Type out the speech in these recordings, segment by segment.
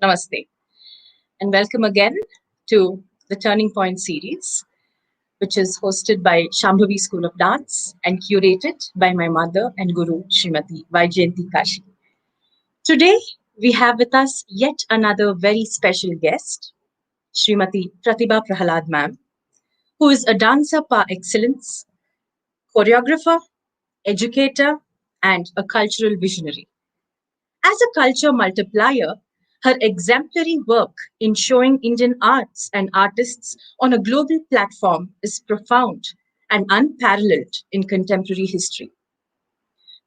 Namaste, and welcome again to the Turning Point series, which is hosted by Shambhavi School of Dance and curated by my mother and guru, Srimati Vaijayanti Kashi. Today, we have with us yet another very special guest, Srimati Pratibha Prahlad ma'am, who is a dancer par excellence, choreographer, educator, and a cultural visionary. As a culture multiplier, her exemplary work in showing Indian arts and artists on a global platform is profound and unparalleled in contemporary history.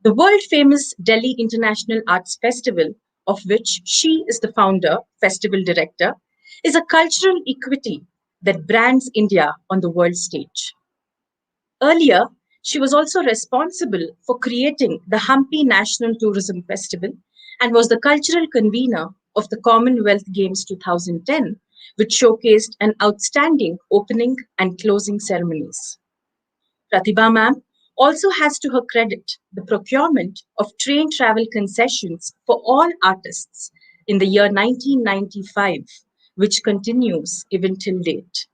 The world famous Delhi International Arts Festival, of which she is the founder, festival director, is a cultural equity that brands India on the world stage. Earlier, she was also responsible for creating the Hampi National Tourism Festival and was the cultural convener of the Commonwealth Games 2010, which showcased an outstanding opening and closing ceremonies. Pratibha ma'am also has to her credit the procurement of train travel concessions for all artists in the year 1995, which continues even till date.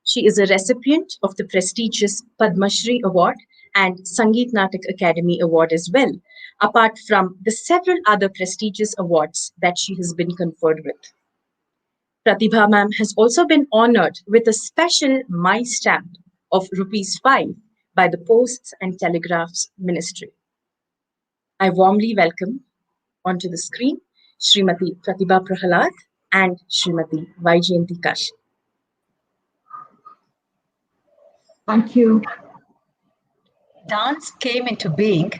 She is a recipient of the prestigious PADMASRI Award and SANGEET NATAK Academy Award as well, apart from the several other prestigious awards that she has been conferred with. Pratibha ma'am has also been honored with a special My Stamp of Rs 5 by the Posts and Telegraphs Ministry. I warmly welcome onto the screen Srimati Pratibha Prahlad and Srimati Vaijayanti Kashi. Thank you. Dance came into being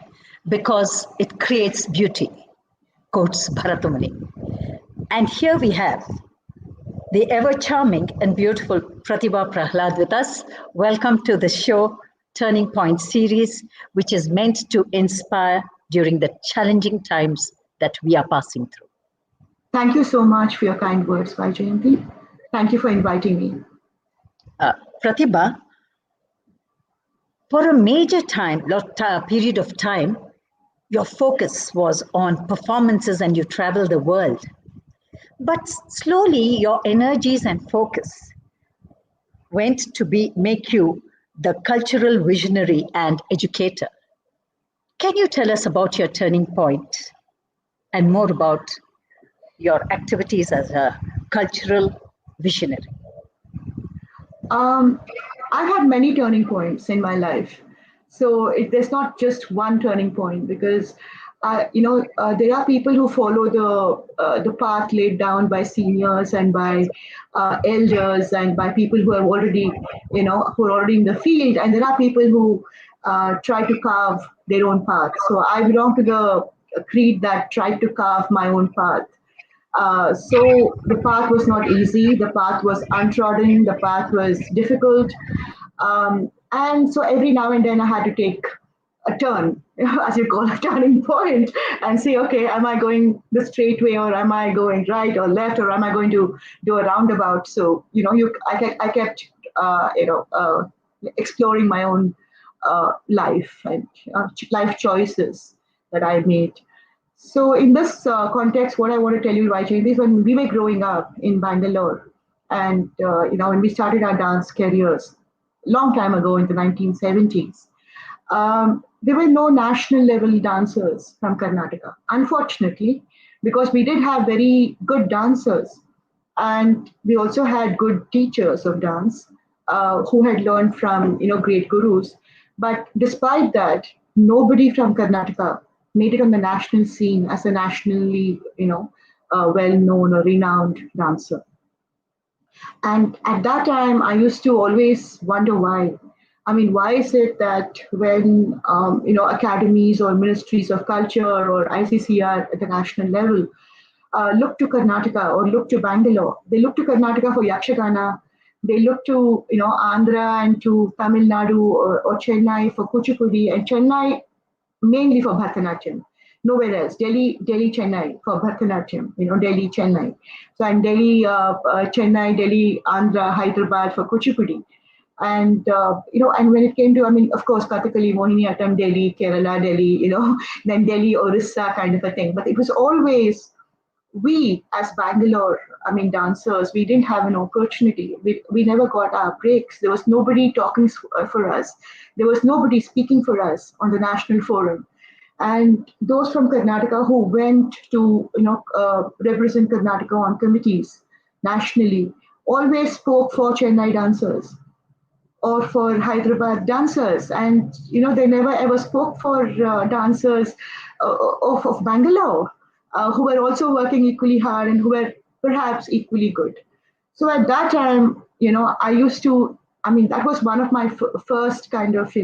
because it creates beauty, quotes Bharatamuni. And here we have the ever charming and beautiful Pratibha Prahlad with us. Welcome to the show, Turning Point series, which is meant to inspire during the challenging times that we are passing through. Thank you so much for your kind words, Vaijayanti. Thank you for inviting me. Pratibha, for a major period of time, your focus was on performances and you traveled the world. But slowly your energies and focus went to make you the cultural visionary and educator. Can you tell us about your turning point and more about your activities as a cultural visionary? I've had many turning points in my life. So there's not just one turning point because, there are people who follow the path laid down by seniors and by elders and by people who are already, who are already in the field. And there are people who try to carve their own path. So I belong to the creed that tried to carve my own path. So the path was not easy, the path was untrodden, the path was difficult. And so every now and then I had to take a turn, as you call a turning point, and say, okay, am I going the straight way or am I going right or left or am I going to do a roundabout? So, I kept, exploring my own life and life choices that I made. So in this context, what I want to tell you, Vaijayanti, is when we were growing up in Bangalore, and when we started our dance careers, long time ago in the 1970s, there were no national level dancers from Karnataka, unfortunately, because we did have very good dancers, and we also had good teachers of dance who had learned from great gurus. But despite that, nobody from Karnataka made it on the national scene as a nationally, well-known or renowned dancer. And at that time, I used to always wonder why. I mean, why is it that when academies or ministries of culture or ICCR at the national level look to Karnataka or look to Bangalore, they look to Karnataka for Yakshagana, they look to Andhra and to Tamil Nadu or Chennai for Kuchipudi, and Chennai mainly for Bharatanatyam, nowhere else. Delhi, Chennai for Bharatanatyam, Delhi, Chennai. So and Delhi, Chennai, Delhi, Andhra, Hyderabad for Kuchipudi. And, and when it came to, of course, Kathakali, Mohiniyattam, Delhi, Kerala, Delhi, then Delhi, Orissa kind of a thing. But it was always we as Bangalore, dancers, we didn't have an opportunity. We never got our breaks. There was nobody talking for us. There was nobody speaking for us on the national forum. And those from Karnataka who went to, represent Karnataka on committees nationally always spoke for Chennai dancers or for Hyderabad dancers. And, they never ever spoke for dancers of Bangalore, who were also working equally hard and who were perhaps equally good. So at that time, I used to, that was one of my first kind of,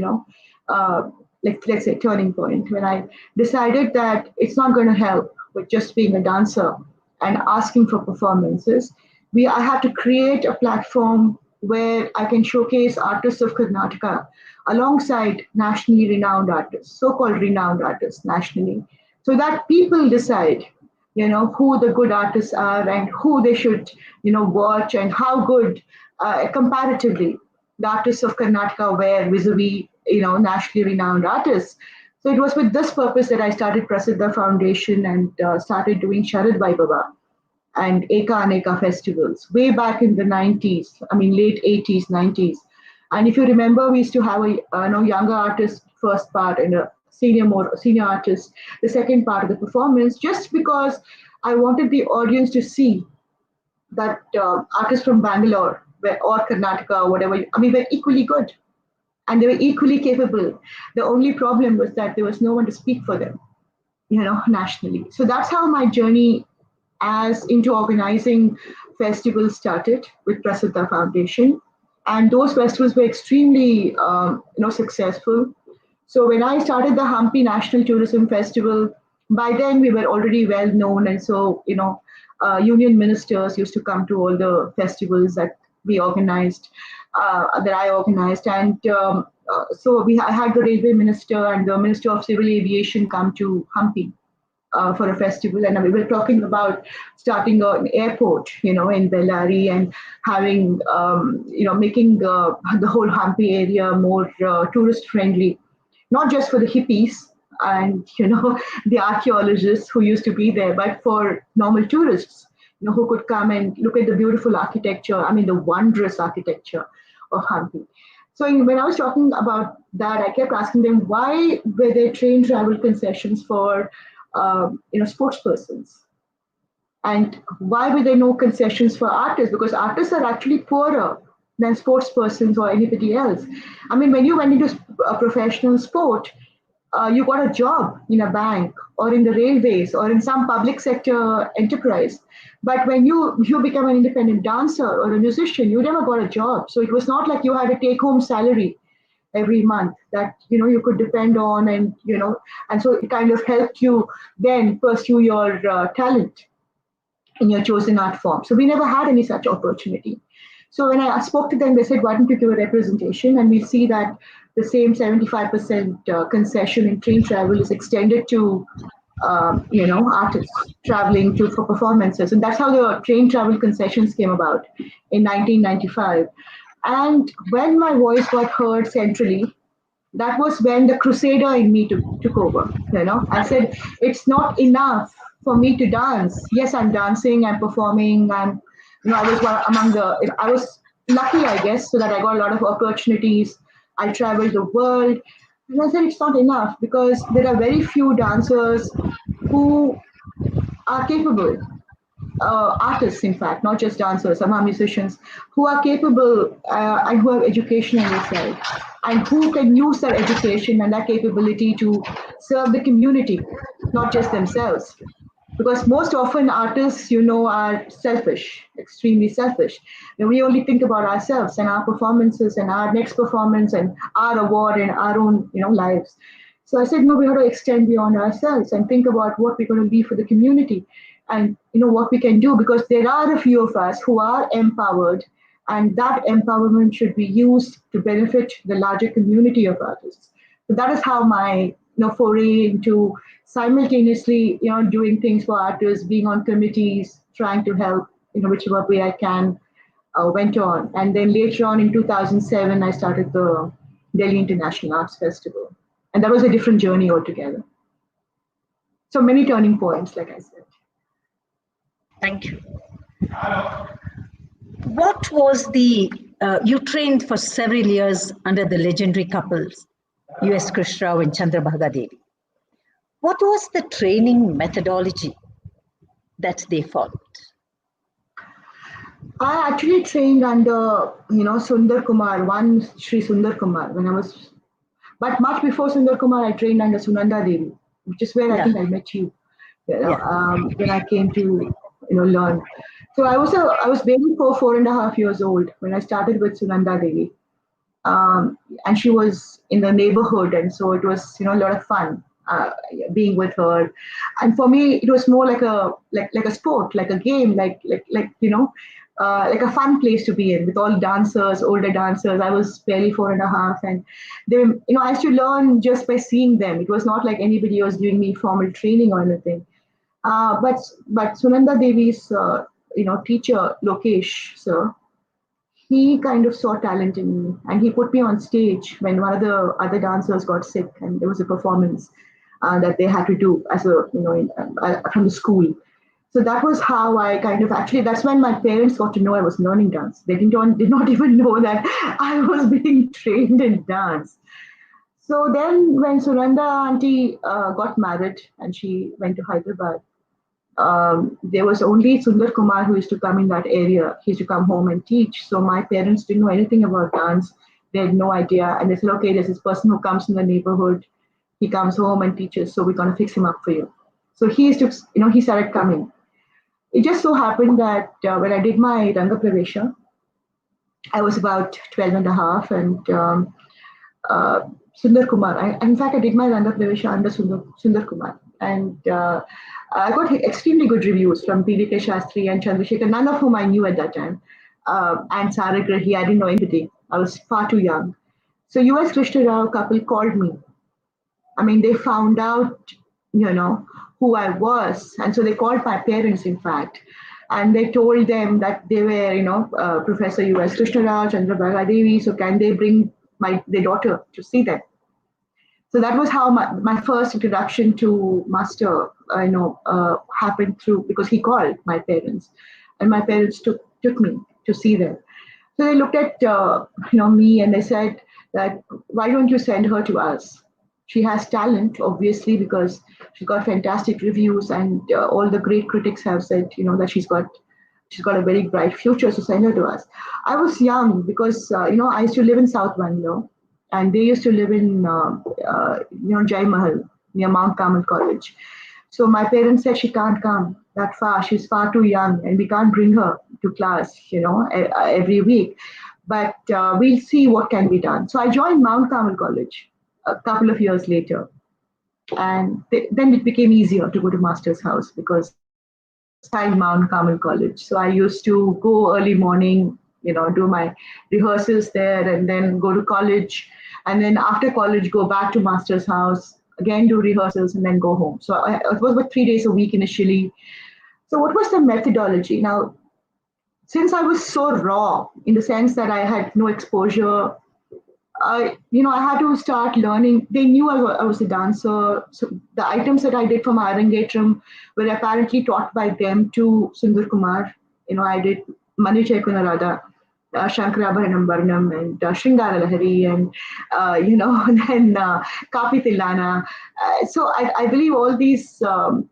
like, let's say, turning point when I decided that it's not going to help with just being a dancer and asking for performances. I have to create a platform where I can showcase artists of Karnataka alongside nationally renowned artists, so-called renowned artists nationally, so that people decide, who the good artists are and who they should, watch and how good, comparatively, the artists of Karnataka were vis-a-vis, nationally renowned artists. So it was with this purpose that I started Prasidha Foundation and started doing Sharad Vaibhava and Aneka festivals way back in the 90s, late 80s, 90s. And if you remember, we used to have a younger artist first part and a senior artist the second part of the performance, just because I wanted the audience to see that artists from Bangalore or Karnataka or whatever, were equally good and they were equally capable. The only problem was that there was no one to speak for them, nationally. So that's how my journey as into organizing festivals started with Prasidha Foundation. And those festivals were extremely, successful. So when I started the Hampi National Tourism Festival, by then we were already well known, and so union ministers used to come to all the festivals that we organized, that I organized, and so I had the railway minister and the minister of civil aviation come to Hampi for a festival, and we were talking about starting an airport, in Bellary and having, making the whole Hampi area more tourist friendly, not just for the hippies and the archaeologists who used to be there, but for normal tourists, who could come and look at the beautiful architecture. The wondrous architecture of Hampi. So when I was talking about that, I kept asking them, why were there train travel concessions for sports persons? And why were there no concessions for artists? Because artists are actually poorer than sports persons or anybody else. When you went into a professional sport, you got a job in a bank or in the railways or in some public sector enterprise. But when you become an independent dancer or a musician, you never got a job. So it was not like you had a take-home salary every month that you could depend on, and and so it kind of helped you then pursue your talent in your chosen art form. So we never had any such opportunity. So when I spoke to them, they said, why don't you give a representation? And we see that the same 75% concession in train travel is extended to, artists traveling for performances. And that's how the train travel concessions came about in 1995. And when my voice got heard centrally, that was when the crusader in me took over. I said, it's not enough for me to dance. Yes, I'm dancing, I'm performing, I was I was lucky, I guess, so that I got a lot of opportunities. I traveled the world. And I said, it's not enough because there are very few dancers who are capable, artists, in fact, not just dancers, some are musicians, who are capable and who have education on their side and who can use their education and that capability to serve the community, not just themselves. Because most often artists, are selfish, extremely selfish. We only think about ourselves and our performances and our next performance and our award and our own, lives. So I said, no, we have to extend beyond ourselves and think about what we're going to be for the community and, what we can do, because there are a few of us who are empowered, and that empowerment should be used to benefit the larger community of artists. So that is how my, foray into simultaneously, doing things for artists, being on committees, trying to help, whichever way I can, went on. And then later on in 2007, I started the Delhi International Arts Festival. And that was a different journey altogether. So many turning points, like I said. Thank you. What was you trained for several years under the legendary couples, U.S. Krish Rao and Chandrabhaga Devi. What was the training methodology that they followed? I actually trained under, Sundar Kumar, one Sri Sundar Kumar when I was, but much before Sundar Kumar, I trained under Sunanda Devi, which is where I think I met you, when I came to, learn. So I was barely 4.5 years old when I started with Sunanda Devi. And she was in the neighborhood, and so it was a lot of fun being with her. And for me it was more like a sport, like a game, like a fun place to be in with all dancers, older dancers. I was barely 4.5, and they I used to learn just by seeing them. It was not like anybody was giving me formal training or anything. But Sunanda Devi's teacher Lokesh sir, he kind of saw talent in me, and he put me on stage when one of the other dancers got sick and there was a performance that they had to do as from the school. So that was how I kind of, actually, that's when my parents got to know I was learning dance. They did not even know that I was being trained in dance. So then when Sunanda auntie got married and she went to Hyderabad, there was only Sundar Kumar who used to come in that area. He used to come home and teach. So my parents didn't know anything about dance. They had no idea. And they said, okay, there's this person who comes in the neighborhood. He comes home and teaches. So we're going to fix him up for you. So he used to, he started coming. It just so happened that when I did my Ranga Pravesha, I was about 12 and a half. And Sundar Kumar, in fact, I did my Ranga Pravesha under Sundar Kumar. And I got extremely good reviews from PVK Shastri and Chandrasekhar, none of whom I knew at that time. And Saragrahi, I didn't know anything. I was far too young. So US Krishna Rao couple called me. I mean, they found out, who I was. And so they called my parents, in fact. And they told them that they were, Professor US Krishna Rao, Chandrabhaga Devi, so can they bring their daughter to see them? So that was how my first introduction to master, happened through, because he called my parents, and my parents took me to see them. So they looked at me and they said that, why don't you send her to us? She has talent, obviously, because she's got fantastic reviews, and all the great critics have said, that she's got a very bright future. So send her to us. I was young because I used to live in South Bangalore, and they used to live in Jai Mahal near Mount Carmel College. So my parents said she can't come that far. She's far too young, and we can't bring her to class, every week. But we'll see what can be done. So I joined Mount Carmel College a couple of years later, and then it became easier to go to Master's House because inside Mount Carmel College. So I used to go early morning, do my rehearsals there, and then go to college. And then after college, go back to Master's House, again do rehearsals, and then go home. So it was about 3 days a week initially. So what was the methodology? Now, since I was so raw in the sense that I had no exposure, I had to start learning. They knew I was a dancer. So the items that I did for my Arangetram were apparently taught by them to Sundar Kumar. I did Mani Chaikuna Radha, Shankarabharanam Varnam, and Shringara Lahari, and then Kapi Tilana. So I believe all these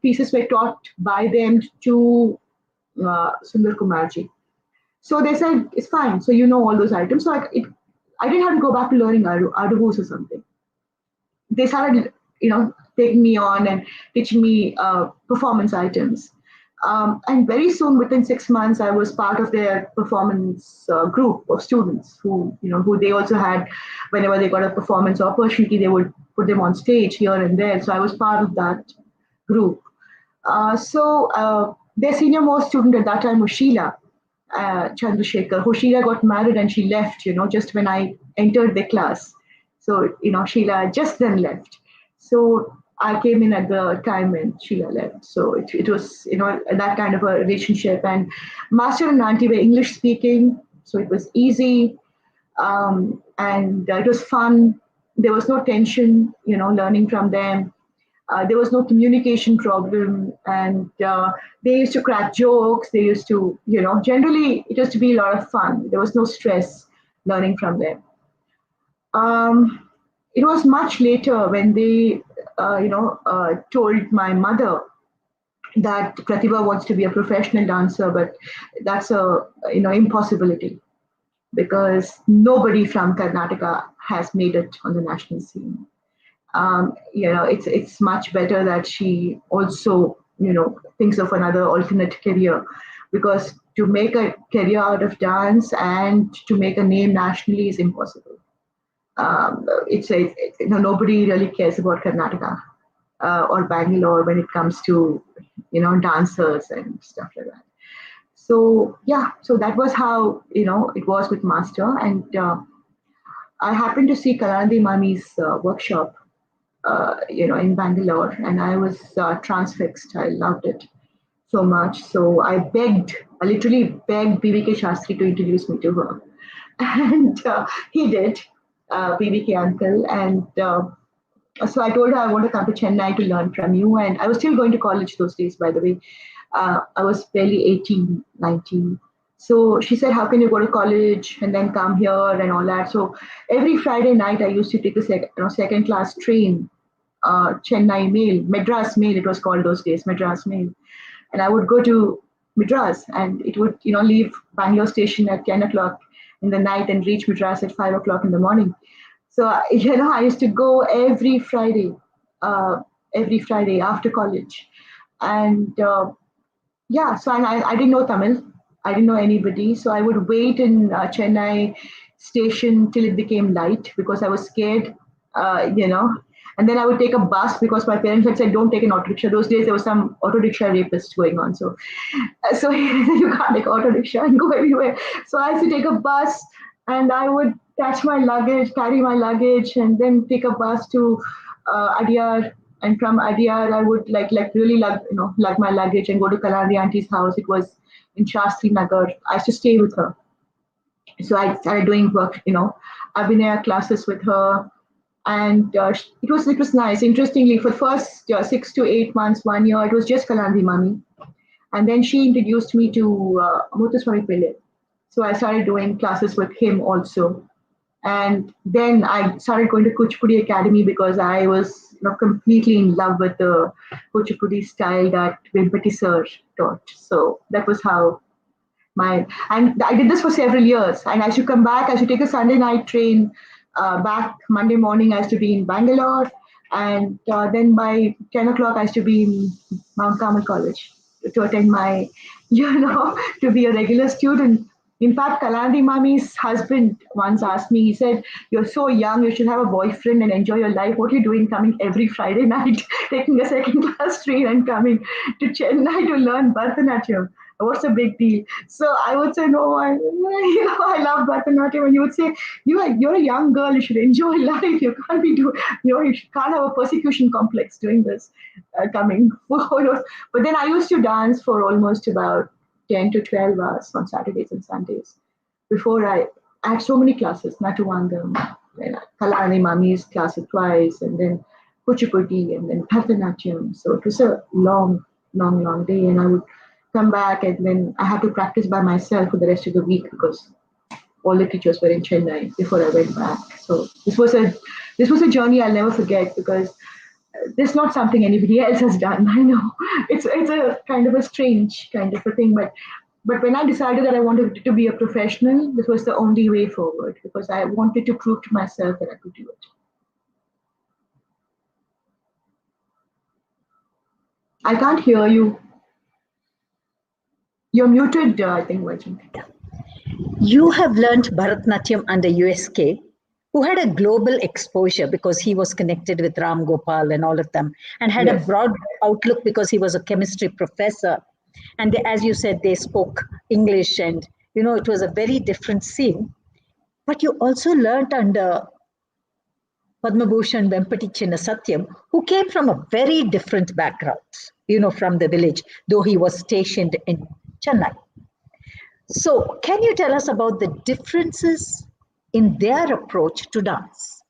pieces were taught by them to Sundar Kumarji. So they said, it's fine. So all those items. So I didn't have to go back to learning Adubus or something. They started, taking me on and teaching me performance items. And very soon, within 6 months, I was part of their performance group of students who they also had, whenever they got a performance opportunity, they would put them on stage here and there. So I was part of that group. Their senior most student at that time was Sheila Chandrasekhar. Who Sheila got married and she left, just when I entered the class. So, Sheila just then left. So I came in at the time when Sheila left. So it was, that kind of a relationship. And Master and Auntie were English speaking, so it was easy. And it was fun. There was no tension, learning from them. There was no communication problem, and they used to crack jokes. They used to, generally it used to be a lot of fun. There was no stress learning from them. It was much later when they, told my mother that Pratibha wants to be a professional dancer, but that's a impossibility because nobody from Karnataka has made it on the national scene. It's much better that she also thinks of another alternate career, because to make a career out of dance and to make a name nationally is impossible. Nobody really cares about Karnataka or Bangalore when it comes to dancers and stuff like that. So yeah, so that was how it was with Master, and I happened to see Kalanadi Mami's workshop, in Bangalore, and I was transfixed. I loved it so much. So I literally begged BBK Shastri to introduce me to her, and he did, BBK uncle, and so I told her I want to come to Chennai to learn from you. And I was still going to college those days, by the way. I was barely 18, 19. So she said, how can you go to college and then come here and all that? So every Friday night, I used to take a second class train, Chennai Mail, Madras Mail, it was called those days, Madras Mail. And I would go to Madras, and it would, leave Bangalore station at 10 o'clock in the night and reach Madras at 5 o'clock in the morning. So, I used to go every Friday after college. And yeah, so I didn't know Tamil. I didn't know anybody. So I would wait in Chennai station till it became light because I was scared, And then I would take a bus because my parents had said, don't take an auto rickshaw. Those days there was some auto rickshaw rapist going on. So you can't take auto rickshaw and go everywhere. So I used to take a bus, and I would carry my luggage, and then take a bus to Adyar. And from Adyar, I would really lug my luggage and go to Kalari auntie's house. It was in Shastri Nagar. I used to stay with her. So I started doing work, Abhinaya classes with her. And it was nice. Interestingly, for the first 6 to 8 months, 1 year, it was just Kalandi Mami. And then she introduced me to Muthuswami Pillai. So I started doing classes with him also. And then I started going to Kuchipudi Academy because I was completely in love with the Kuchipudi style that Vempati sir taught. So that was how and I did this for several years. And I should come back, I should take a Sunday night train back. Monday morning, I used to be in Bangalore. And then by 10 o'clock, I used to be in Mount Carmel College to attend my, to be a regular student. In fact, Kalandi Mami's husband once asked me, he said, you're so young, you should have a boyfriend and enjoy your life. What are you doing coming every Friday night, taking a second class train and coming to Chennai to learn Bharatanatyam? What's the big deal? So I would say, no, I love Bharatanatyam. And you would say, you're a young girl, you should enjoy life. You can't be you can't have a persecution complex doing this, coming. But then I used to dance for almost about 10 to 12 hours on Saturdays and Sundays. Before I had so many classes, Natuvangam, Kalani Mami's classes twice, and then Kuchipudi, and then Bharatanatyam. So it was a long, long, long day. And I would come back, and then I had to practice by myself for the rest of the week because all the teachers were in Chennai before I went back. So this was a journey I'll never forget because this is not something anybody else has done. I know it's a kind of a strange kind of a thing, but when I decided that I wanted to be a professional, this was the only way forward because I wanted to prove to myself that I could do it. I can't hear you. You're muted, I think, Vajin. You have learned Bharatanatyam under USK, who had a global exposure because he was connected with Ram Gopal and all of them, and had a broad outlook because he was a chemistry professor. And they, as you said, they spoke English, and it was a very different scene. But you also learned under Padma Bhushan Vempati Chinnasatyam, who came from a very different background, from the village, though he was stationed in Chennai. So, can you tell us about the differences in their approach to dance?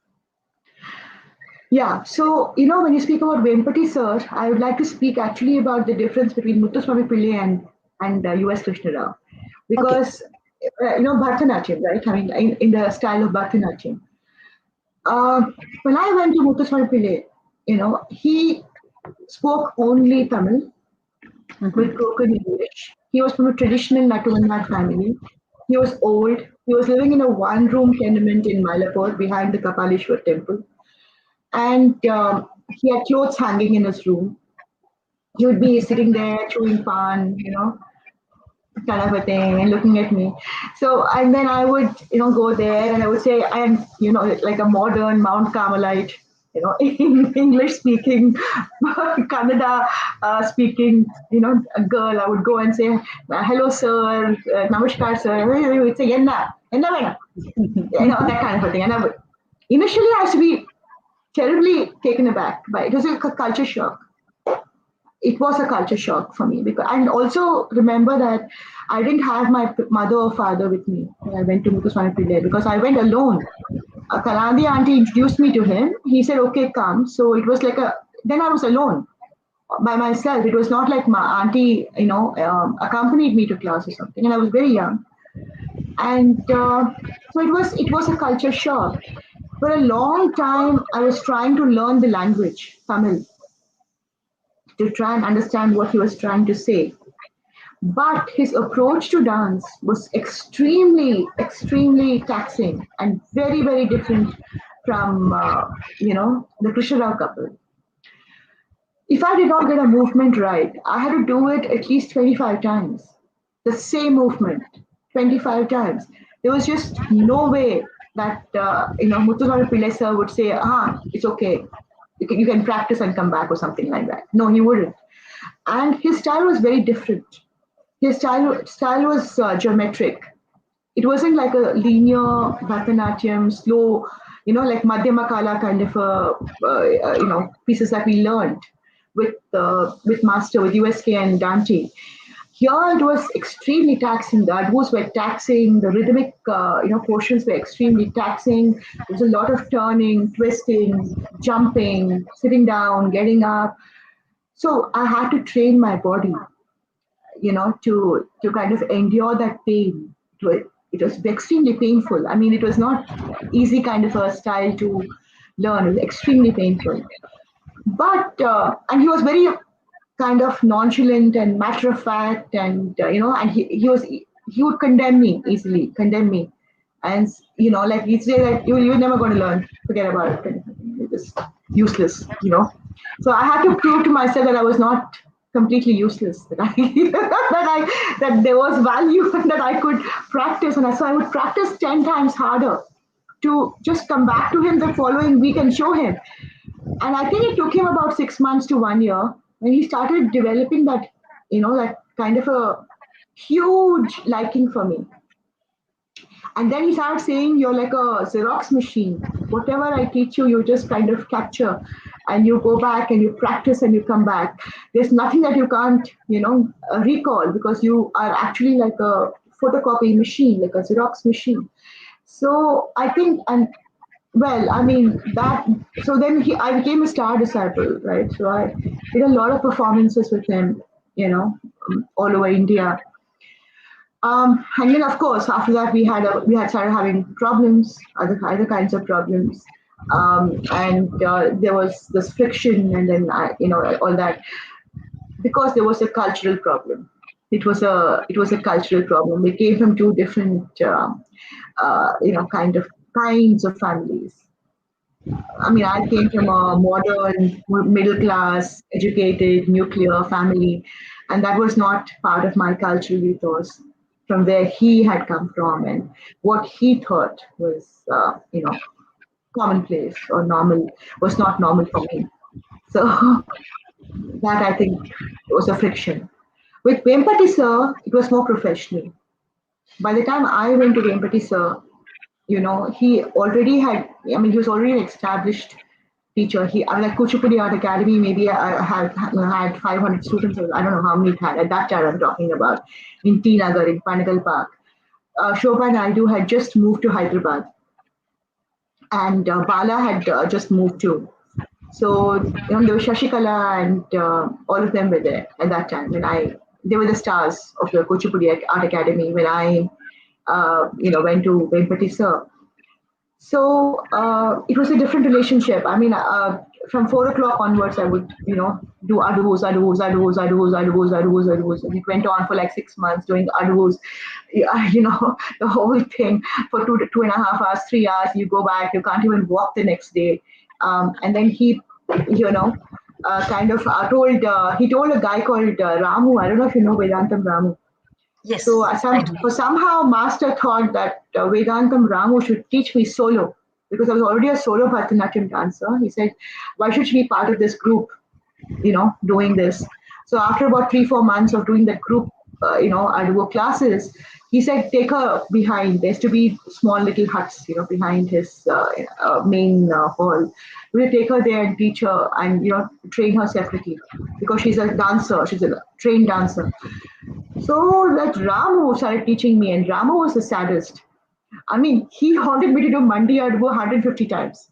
Yeah, so when you speak about Vempati sir, I would like to speak actually about the difference between Muthuswami Pillai and U.S. Krishna Rao, Okay. because Bharatanatyam, right? I mean, in the style of Bharatanatyam. When I went to Muthuswami Pillai, he spoke only Tamil with Hmm. broken English. He was from a traditional Natuvanad family. He was old. He was living in a one-room tenement in Mylapore behind the Kapalishwar temple, and he had clothes hanging in his room. He would be sitting there chewing pan, kind of a thing, and looking at me. So, and then I would, go there and I would say, I am, like a modern Mount Carmelite, English speaking, Kannada speaking, a girl. I would go and say, hello, sir, namaskar, sir. And he would say, yenna, vena, that kind of a thing. And I would, initially, I used to be terribly taken aback by it. It was a culture shock. It was a culture shock for me, because and also remember that I didn't have my mother or father with me when I went to Muthuswami Pillai, because I went alone. A Kalandi auntie introduced me to him. He said, "Okay, come." So it was like a. Then I was alone by myself. It was not like my auntie, accompanied me to class or something, and I was very young. And so it was a culture shock. For a long time, I was trying to learn the language Tamil to try and understand what he was trying to say. But his approach to dance was extremely, extremely taxing and very, very different from, the Krishna Rao couple. If I did not get a movement right, I had to do it at least 25 times. The same movement, 25 times. There was just no way that, Muthuswami Pillai sir would say, it's okay. You can practice and come back or something like that. No, he wouldn't. And his style was very different. His style was geometric. It wasn't like a linear Bharatanatyam, slow, like Madhyama Kala kind of pieces that we learned with Master, with USK and Dante. Here it was extremely taxing. The advos were taxing. The rhythmic, portions were extremely taxing. There was a lot of turning, twisting, jumping, sitting down, getting up. So I had to train my body, to kind of endure that pain. It was extremely painful. I mean, it was not easy kind of a style to learn. It was extremely painful. But and he was very kind of nonchalant and matter of fact, and and he would condemn me easily, condemn me, and like he'd say that you're never going to learn. Forget about it. It was useless. So I had to prove to myself that I was not completely useless. That I that there was value and that I could practice, and so I would practice 10 times harder to just come back to him the following week and show him. And I think it took him about 6 months to 1 year when he started developing that kind of a huge liking for me. And then he started saying, "You're like a Xerox machine. Whatever I teach you, you just kind of capture and you go back and you practice and you come back. There's nothing that you can't, recall, because you are actually like a photocopy machine, like a Xerox machine." So I think, and well, I mean that. So then I became a star disciple, right? So I did a lot of performances with him, all over India. And then, of course, after that, we had started having problems, other kinds of problems, and there was this friction, and then all that, because there was a cultural problem. It was a cultural problem. We came from two different, kinds of families. I mean, I came from a modern, middle class, educated, nuclear family, and that was not part of my cultural ethos from where he had come from and what he thought was, commonplace or normal was not normal for me. So that, I think, was a friction. With Vempati sir, it was more professional. By the time I went to Vempati sir, he already had, I mean, he was already an established teacher. I mean, like Kuchipudi Art Academy, maybe I had 500 students, or I don't know how many it had at that time. I'm talking about in T Nagar, in Panagal Park. Shobha Naidu had just moved to Hyderabad, and Bala had just moved to So there was Shashikala and all of them were there at that time. They were the stars of the Kuchipudi Art Academy when I went to Venpati sir. So it was a different relationship. I mean, from 4 o'clock onwards, I would, do aduvos, aduvos, aduvos, aduvos, aduvos, aduvos, aduvos. And it went on for like 6 months doing aduvos, the whole thing for 2.5 hours, 3 hours. You go back, you can't even walk the next day. And then he, he told a guy called Ramu. I don't know if you know Vedantam Ramu. Yes. So somehow Master thought that Vedantam Ramu should teach me solo because I was already a solo Bharatanatyam dancer. He said, why should she be part of this group, doing this? So after about 3-4 months of doing that group, Aduo classes, he said, take her behind. There's to be small little huts, behind his main hall. We'll take her there and teach her and, train her separately because she's a dancer. She's a trained dancer. So that Ramu started teaching me, and Ramu was the saddest. I mean, he wanted me to do Mandi Adubo 150 times.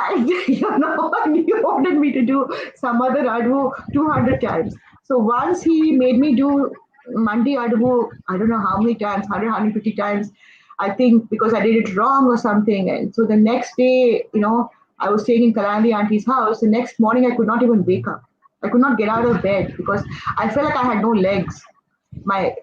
And, he wanted me to do some other Adubo 200 times. So once he made me do Mandi Adubo, I don't know how many times, 100, 150 times, I think because I did it wrong or something. And so the next day, I was staying in Kalandi auntie's house. The next morning, I could not even wake up. I could not get out of bed because I felt like I had no legs. I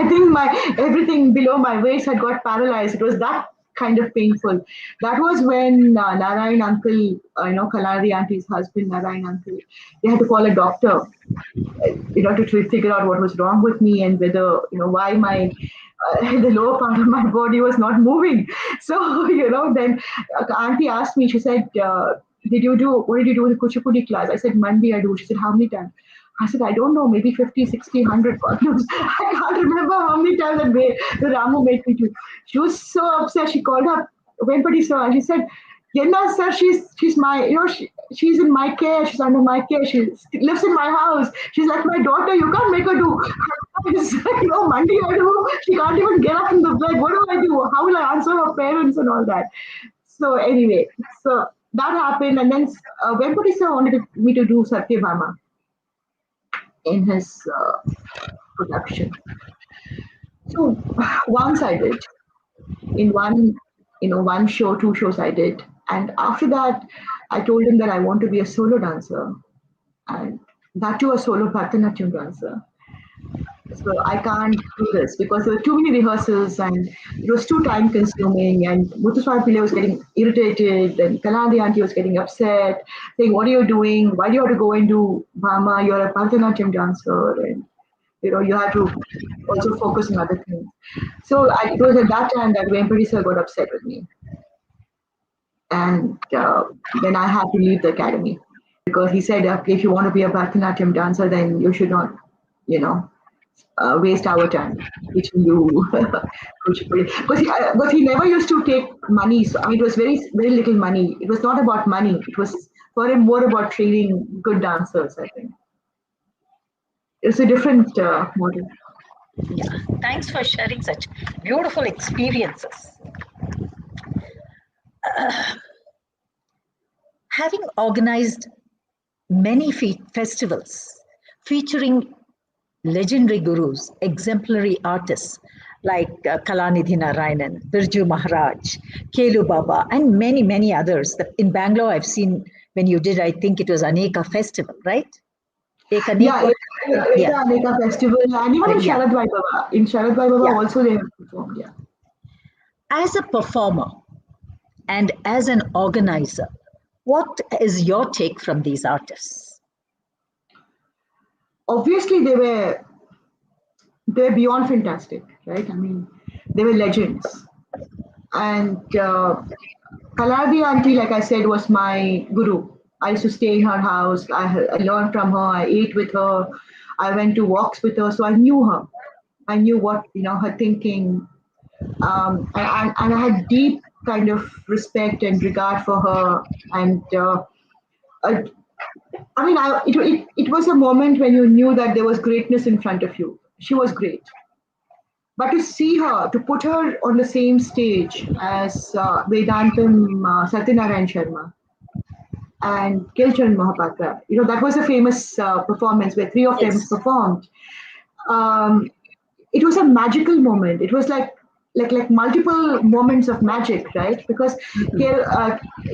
think my everything below my waist had got paralyzed. It was that kind of painful. That was when Narayan uncle, Kalari auntie's husband, Narayan uncle, they had to call a doctor, to figure out what was wrong with me and whether, why my the lower part of my body was not moving. So, then auntie asked me, she said, what did you do with the Kuchipudi class? I said, Monday I do. She said, how many times? I said, I don't know, maybe 50, 60, 100 problems. I can't remember how many times the Ramu made me do. She was so upset. She called up Venpati sir and she said, Yenna sir, she's my, she's in my care. She's under my care. She lives in my house. She's like my daughter. You can't make her do, Monday I do. She can't even get up from the bed. What do I do? How will I answer her parents and all that? So anyway, so that happened. And then Venpati sir wanted me to do Satyabhama in his production. So once I did, in one show, 2 shows I did. And after that, I told him that I want to be a solo dancer. And that too a solo Bharatanatyam dancer. So I can't do this because there were too many rehearsals and it was too time consuming and Muthuswami Pillai was getting irritated and Kalandi auntie was getting upset, saying, what are you doing? Why do you have to go and do Bhama? You're a Bharatanatyam dancer and you have to also focus on other things. So it was at that time that Venpati sir got upset with me. And then I had to leave the academy because he said, if you want to be a Bharatanatyam dancer, then you should not, waste our time teaching you because he never used to take money. So I mean, it was very, very little money. It was not about money. It was for him more about training good dancers, I think. It's a different model. Yeah, thanks for sharing such beautiful experiences. Having organized many festivals featuring legendary gurus, exemplary artists like Kalanidhi Narayanan, Birju Maharaj, Kelu Baba, and many, many others. In Bangalore, I've seen when you did, I think it was Aneka Festival, right? Aneka Festival, and even in Sharad Bhai Baba. In Sharad Bhai Baba also they have performed, As a performer and as an organizer, what is your take from these artists? Obviously, they're beyond fantastic, right? I mean, they were legends. And Kaladi auntie, like I said, was my guru. I used to stay in her house. I learned from her. I ate with her. I went to walks with her. So I knew her. I knew what, her thinking. And I had deep kind of respect and regard for her. And I mean, it was a moment when you knew that there was greatness in front of you. She was great. But to see her, to put her on the same stage as Vedantam Satyanarayan Sharma, and Kilcharan Mohapatra. That was a famous performance where three of them Yes. performed. Um, it was a magical moment. It was like multiple moments of magic, right? Because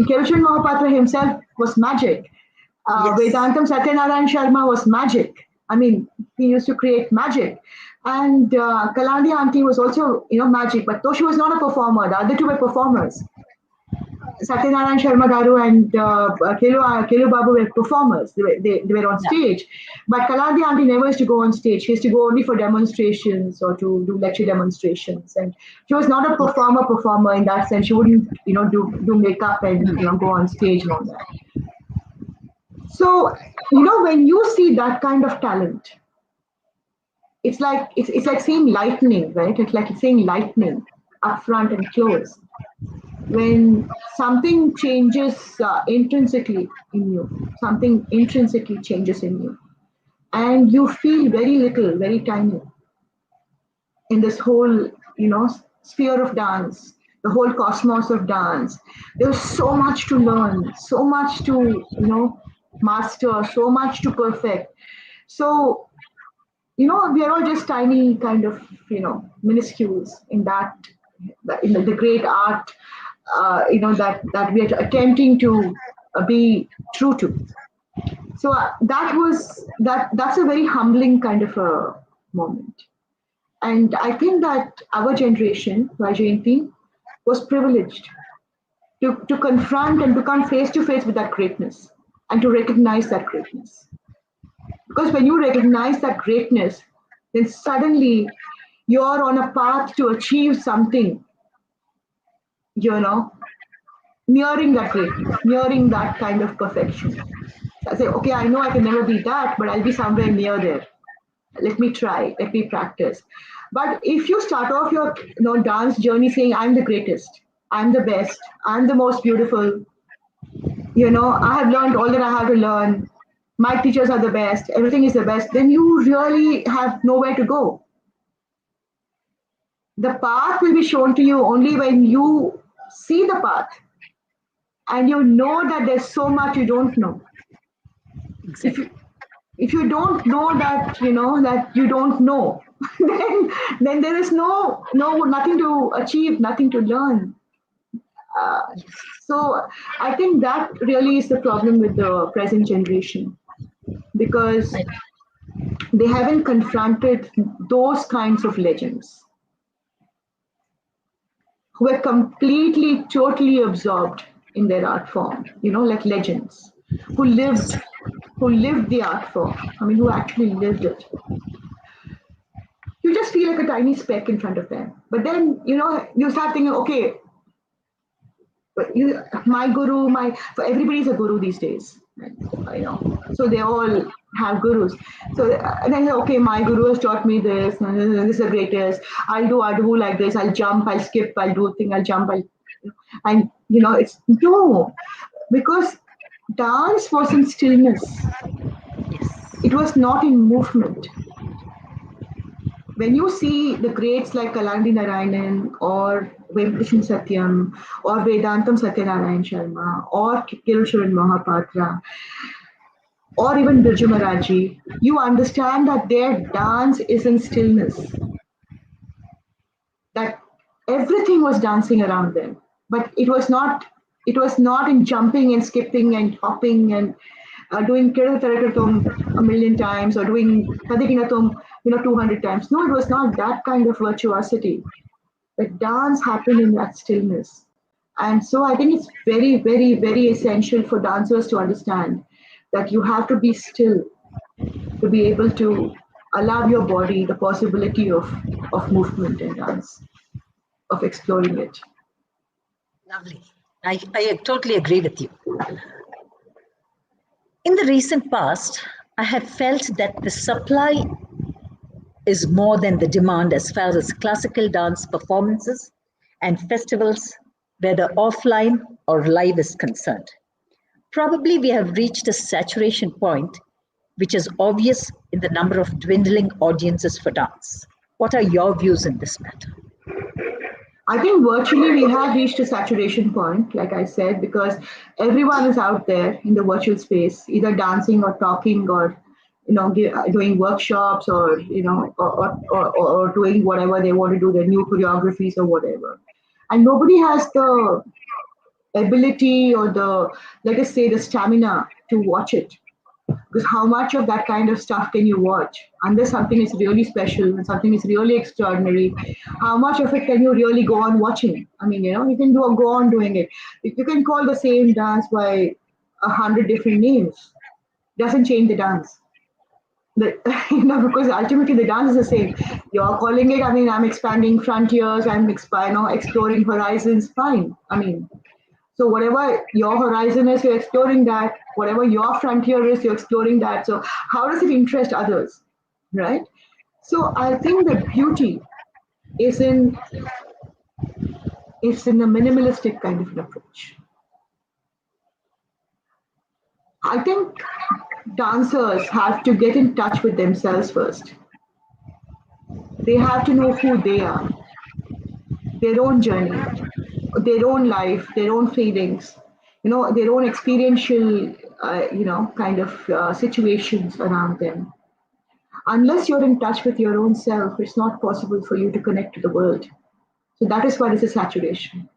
Kilcharan Mohapatra himself was magic. Yes. Vedantam Satyanarayan Sharma was magic. I mean, he used to create magic. And Kalandi Auntie was also, magic. But though she was not a performer, the other two were performers. Satyanarayan Sharma Garu and Kelu Babu were performers. They were on Yeah. stage. But Kalandi Auntie never used to go on stage. She used to go only for demonstrations or to do lecture demonstrations. And she was not a performer in that sense. She wouldn't, do makeup and, go on stage and all that. So, when you see that kind of talent, it's like seeing lightning, right? It's like seeing lightning up front and close. When something changes intrinsically in you, something intrinsically changes in you, and you feel very little, very tiny in this whole, sphere of dance, the whole cosmos of dance. There's so much to learn, so much to, master, so much to perfect. So, we are all just tiny kind of, minuscules in that, in the great art, that we are attempting to be true to. So that's a very humbling kind of a moment. And I think that our generation, Vajayanti, was privileged to confront and to come face to face with that greatness and to recognize that greatness. Because when you recognize that greatness, then suddenly you're on a path to achieve something, you know, nearing that greatness, nearing that kind of perfection. So I say, okay, I know I can never be that, but I'll be somewhere near there. Let me try, let me practice. But if you start off your dance journey saying, I'm the greatest, I'm the best, I'm the most beautiful, I have learned all that I have to learn, my teachers are the best, everything is the best, then you really have nowhere to go. The path will be shown to you only when you see the path and you know that there's so much you don't know. If Exactly. you if you don't know that that you don't know, then there is no nothing to achieve, nothing to learn. Uh, so I think that really is the problem with the present generation because I, they haven't confronted those kinds of legends who were completely, totally absorbed in their art form, like legends who lived, yes. who lived the art form. I mean, who actually lived it. You just feel like a tiny speck in front of them. But then, you start thinking, okay, my guru, for everybody's a guru these days, right? So they all have gurus. So and I say, okay, my guru has taught me this, and this is the greatest. I'll do like this. I'll jump, I'll skip, I'll do a thing, I'll jump, and it's no, because dance was in stillness. It was not in movement. When you see the greats like Kalandi Narayanan or Venkateshan Satyam or Vedantam Satyanarayan Sharma or Kirucharan Mohapatra or even Birju Maharaji, you understand that their dance is in stillness, that everything was dancing around them. But it was not in jumping and skipping and hopping and doing Kirataratum a million times or doing Kadikinatum 200 times. No, it was not that kind of virtuosity. The dance happened in that stillness. And so I think it's very, very, very essential for dancers to understand that you have to be still to be able to allow your body the possibility of movement and dance, of exploring it. Lovely. I totally agree with you. In the recent past, I have felt that the supply is more than the demand as far as classical dance performances and festivals, whether offline or live, is concerned. Probably we have reached a saturation point, which is obvious in the number of dwindling audiences for dance. What are your views in this matter? I think virtually we have reached a saturation point, like I said, because everyone is out there in the virtual space, either dancing or talking or doing workshops or or doing whatever they want to do, their new choreographies or whatever, and nobody has the ability or the, let us say, the stamina to watch it, because how much of that kind of stuff can you watch unless something is really special and something is really extraordinary? How much of it can you really go on watching? I mean, you can go on doing it. If you can call the same dance by 100 different names, doesn't change the dance. Because ultimately the dance is the same. You're calling it, I mean, I'm expanding frontiers, exploring horizons, fine. I mean, so whatever your horizon is, you're exploring that. Whatever your frontier is, you're exploring that. So how does it interest others, right? So I think the beauty is in the minimalistic kind of an approach. I think dancers have to get in touch with themselves first. They have to know who they are, their own journey, their own life, their own feelings, their own experiential, kind of situations around them. Unless you're in touch with your own self, it's not possible for you to connect to the world. So that is why it's a saturation.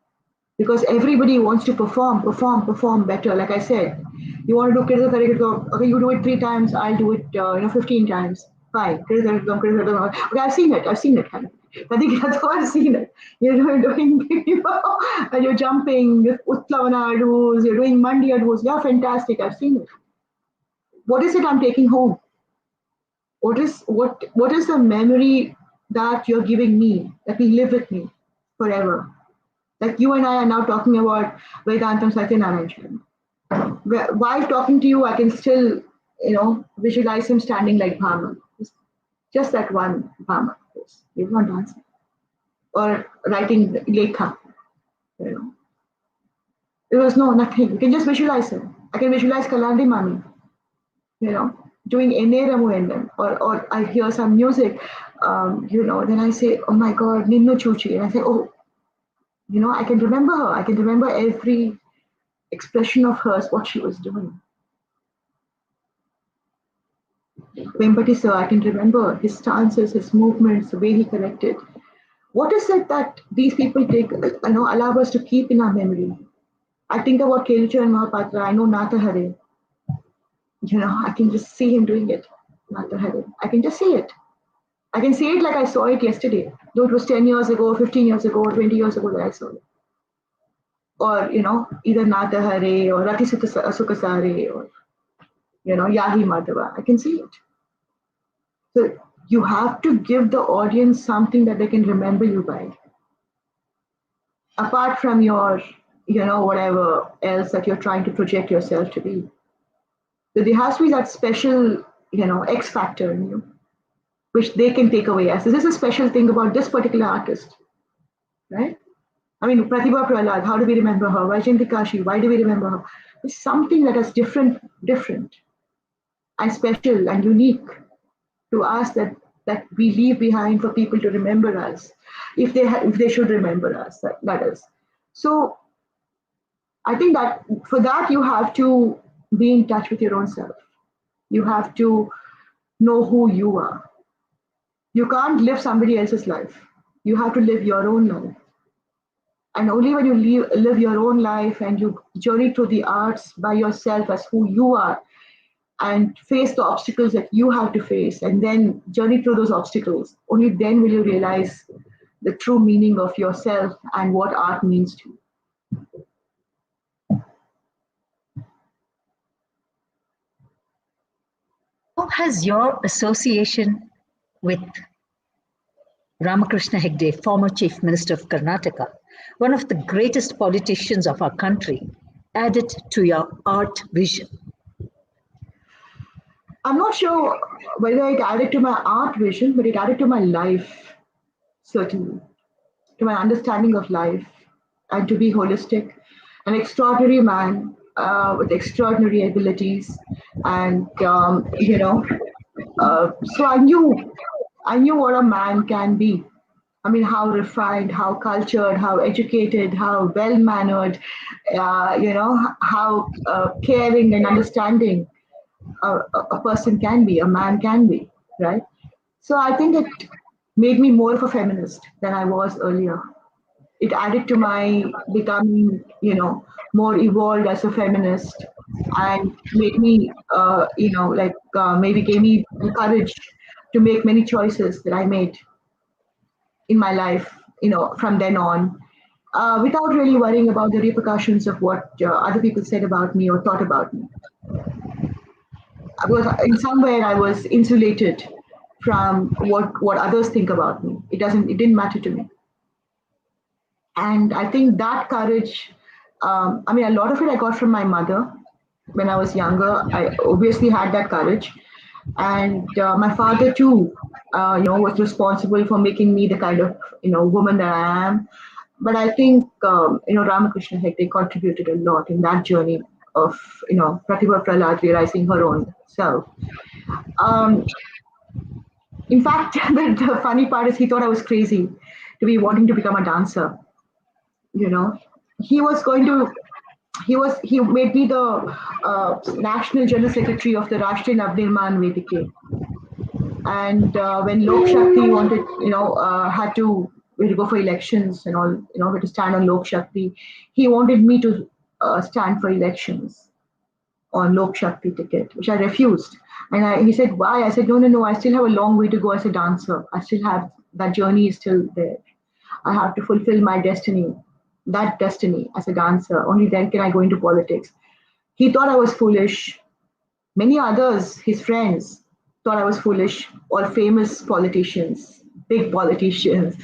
Because everybody wants to perform better. Like I said, you want to do Kirtan Karikatlam, okay, you do it 3 times, I'll do it 15 times. Fine. Okay, I've seen it kind of. I think that's how I've seen it. You're doing, and you're jumping, Utlavana adus, you're doing Mandi adus. Yeah, fantastic. I've seen it. What is it I'm taking home? What is the memory that you're giving me that will live with me forever? Like you and I are now talking about Vedantam Satyanarayan. While talking to you, I can still, visualize him standing like Bhama. Just that one Bhama. He's not dancing. Or writing Lekha. You know. There was nothing. You can just visualize him. I can visualize Kalandi Mami, doing Ene Ramu Endam. Or I hear some music, then I say, oh my God, Ninnu Chuchi. And I say, oh, I can remember her. I can remember every expression of hers, what she was doing. Vempati sir, I can remember his stances, his movements, the way he corrected. What is it that these people allow us to keep in our memory? I think about Kelucha and Mahapatra. I know Natahare. I can just see him doing it. Natahare. I can just see it. I can see it like I saw it yesterday. Though it was 10 years ago, 15 years ago, 20 years ago that I saw it. Or, either Natahare or Rati Sukasare or, Yahi Madhava. I can see it. So you have to give the audience something that they can remember you by. Apart from your, whatever else that you're trying to project yourself to be. So there has to be that special, X factor in you, which they can take away as this is a special thing about this particular artist, right? I mean, Pratibha Prahlad, how do we remember her? Vaijayanti Kashi, why do we remember her? It's something that is different and special and unique to us that we leave behind for people to remember us, if they should remember us, that is. So I think that for that you have to be in touch with your own self. You have to know who you are. You can't live somebody else's life. You have to live your own life. And only when you live your own life and you journey through the arts by yourself as who you are and face the obstacles that you have to face and then journey through those obstacles, only then will you realize the true meaning of yourself and what art means to you. How has your association with Ramakrishna Hegde, former Chief Minister of Karnataka, one of the greatest politicians of our country, added to your art vision? I'm not sure whether it added to my art vision, but it added to my life, certainly, to my understanding of life, and to be holistic. An extraordinary man with extraordinary abilities, and so I knew what a man can be I mean, how refined, how cultured, how educated, how well mannered, how caring and understanding a person can be, a man can be, right? So I think it made me more of a feminist than I was earlier. It added to my becoming, more evolved as a feminist, and made me, maybe gave me the courage to make many choices that I made in my life, from then on, without really worrying about the repercussions of what other people said about me or thought about me. Because in somewhere I was insulated from what others think about me. It didn't matter to me. And I think that courage, I mean, a lot of it I got from my mother when I was younger. I obviously had that courage. And my father too, was responsible for making me the kind of, woman that I am. But I think, Ramakrishna Hegde contributed a lot in that journey of, Pratibha Prahlad realizing her own self. Um, in fact, the funny part is he thought I was crazy to be wanting to become a dancer. You know, he was going to. He made me the national general secretary of the Rashtriya Navnirman Vedike. And when Lok Shakti wanted, had to we had to go for elections and all, we had to stand on Lok Shakti. He wanted me to stand for elections on Lok Shakti ticket, which I refused. And he said, why? I said, no, no, no, I still have a long way to go as a dancer. I still have, that journey is still there. I have to fulfill my destiny, that destiny as a dancer. Only then can I go into politics. He thought I was foolish. Many others, his friends, thought I was foolish. All famous politicians, big politicians,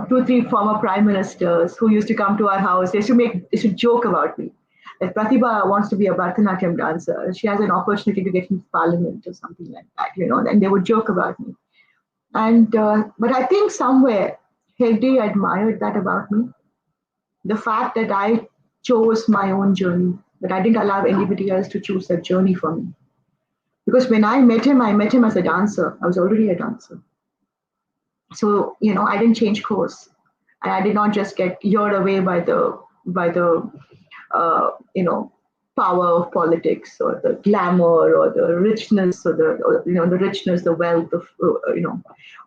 two, three former prime ministers who used to come to our house. They used to joke about me. That Pratibha wants to be a Bharatanatyam dancer. She has an opportunity to get into parliament or something like that, and they would joke about me. And but I think somewhere Hegde admired that about me. The fact that I chose my own journey, that I didn't allow anybody else to choose that journey for me. Because when I met him as a dancer. I was already a dancer. So, I didn't change course. And I did not just get lured away by the power of politics or the glamour or the richness the richness, the wealth of,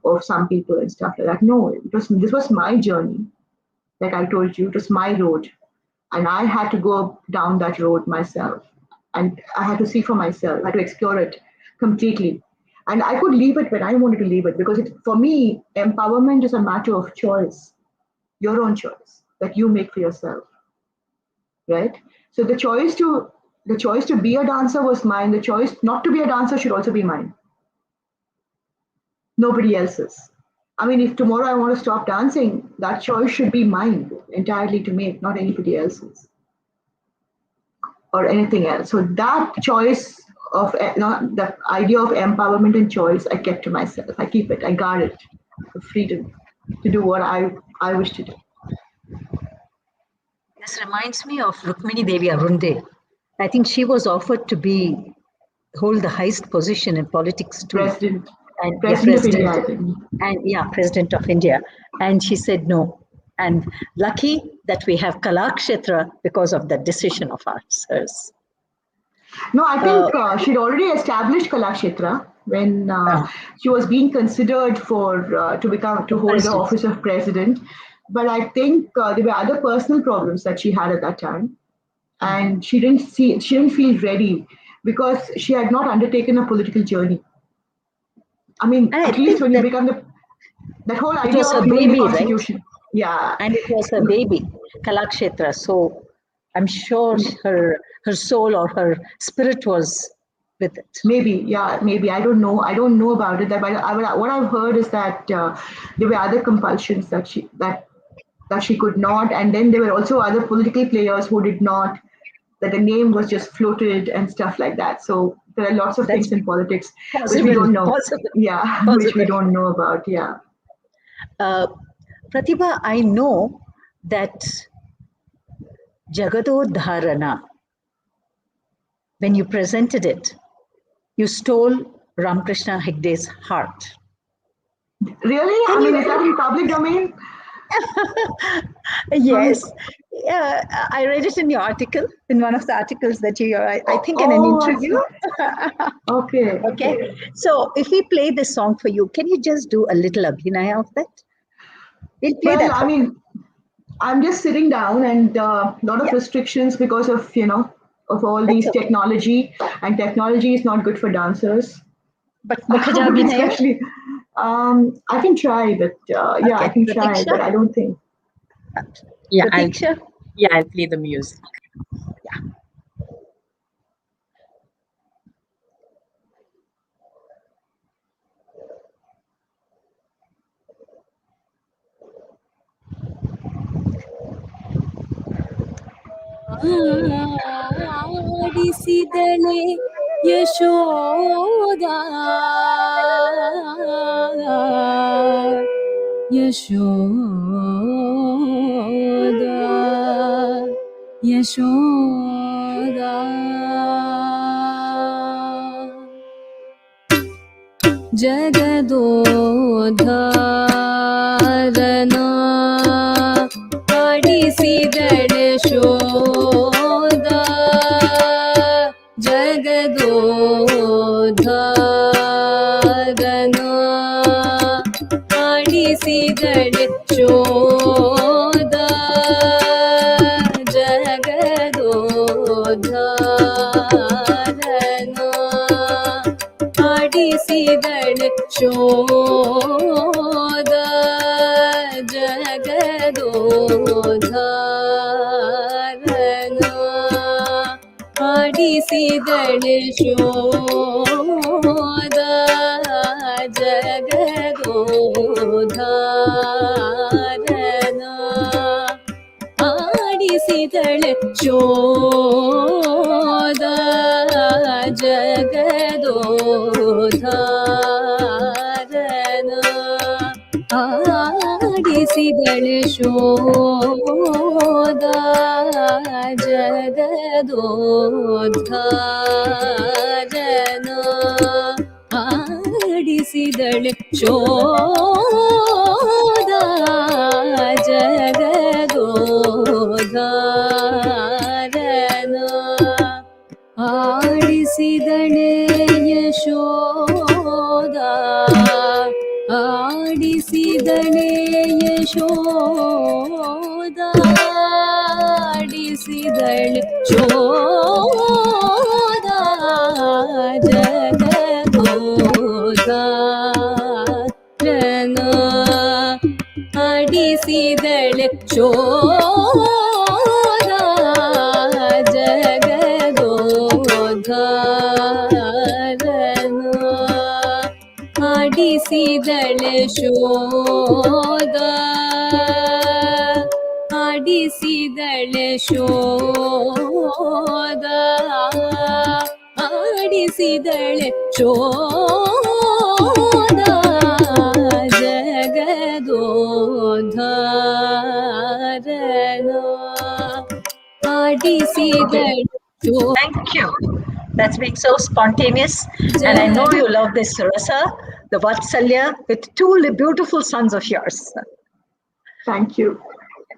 of some people and stuff like that. No, this was my journey. Like I told you, it was my road. And I had to go down that road myself. And I had to see for myself, I had to explore it completely. And I could leave it when I wanted to leave it, because for me, empowerment is a matter of choice, your own choice that you make for yourself, right? So the choice to be a dancer was mine. The choice not to be a dancer should also be mine. Nobody else's. I mean, if tomorrow I want to stop dancing, that choice should be mine entirely to make, not anybody else's or anything else. So that choice of the idea of empowerment and choice, I kept to myself. I keep it. I guard it. The freedom to do what I wish to do. This reminds me of Rukmini Devi Arunde. I think she was offered to hold the highest position in politics too. President And of India, I think. And President of India. And she said no. And lucky that we have Kalakshetra because of that decision of hers. No, I think she'd already established Kalakshetra when she was being considered for to hold the office of president. But I think there were other personal problems that she had at that time, and she didn't feel ready because she had not undertaken a political journey. I mean, at least when you become that whole idea of baby, the constitution. Right? Yeah. And it was her baby, Kalakshetra. So I'm sure her soul or her spirit was with it. Maybe, yeah, maybe. I don't know. I don't know about it. What I've heard is that there were other compulsions that she could not. And then there were also other political players who did not, that the name was just floated and stuff like that. So there are lots of things in politics which we don't know. Yeah, which we don't know about. Yeah. Pratibha, I know that Jagadodharana, when you presented it, you stole Ramakrishna Hegde's heart. Really? Can I mean, you? is that in public domain? Yes. Yeah, I read it in your article, in one of the articles that I think in an Oh, I interview. see. Okay. Okay. So if we play this song for you, can you just do a little abhinaya of that? We'll play Well, that I for you. mean, I'm just sitting down and a lot of Yeah, restrictions because of, of all that's these okay. technology, and technology is not good for dancers. But Mukhaja abhinaya? Especially, I can try, but yeah, I Okay. can try, Pratiksha? but I don't think. Yeah, Pratiksha? I'll play the music. ಆಡಿಸಿದಳೆ Yashoda Yashoda Yashoda ಜಗದೋದ್ಧಾರನ ಆಡಿಸಿದಳೆ ಶೋದ ಜಗದೋದ್ಧಾರನ ಆಡಿಸಿದಳೆ ಶೋದ ಜಗದೋದ್ಧಾರನ ಆಡಿಸಿದಳೆ ಶೋದ ಜಗದೋದ್ಧಾರನ ಆಡಿಸಿದಳೆ ಶೋದ ಜಗದೋದ್ಧಾರನ ಆಡಿಸಿದಳೆ ಶೋದ ಜಗದೋದ್ಧಾರನ ಆಡಿಸಿದಳೆ ಶೋದ ಜಗದೋದ್ಧಾರನ ಆಡಿಸಿದಳೆ ಶೋದ ಜಗದೋದ್ಧಾರನ ಆಡಿಸಿದಳೆ Yashoda ಆಡಿಸಿದಳೆ Yashoda ಆಡಿಸಿದಳೆ ಶೋದ ಜಗದೋದ್ಧಾರನ ಆಡಿಸಿದಳೆ ಶೋದ ಜಗದೋದ್ಧಾರನ ಆಡಿಸಿದಳೆ ಶೋದ ಆಡಿಸಿದಳೆ ಶೋದ ಆಡಿಸಿದಳೆ ಶೋದ ಜಗದೋದ್ಧಾರನ ಆಡಿಸಿದಳೆ Thank you. That's being so spontaneous. And I know you love this Rasa, the Vatsalya, with two beautiful sons of yours. Thank you.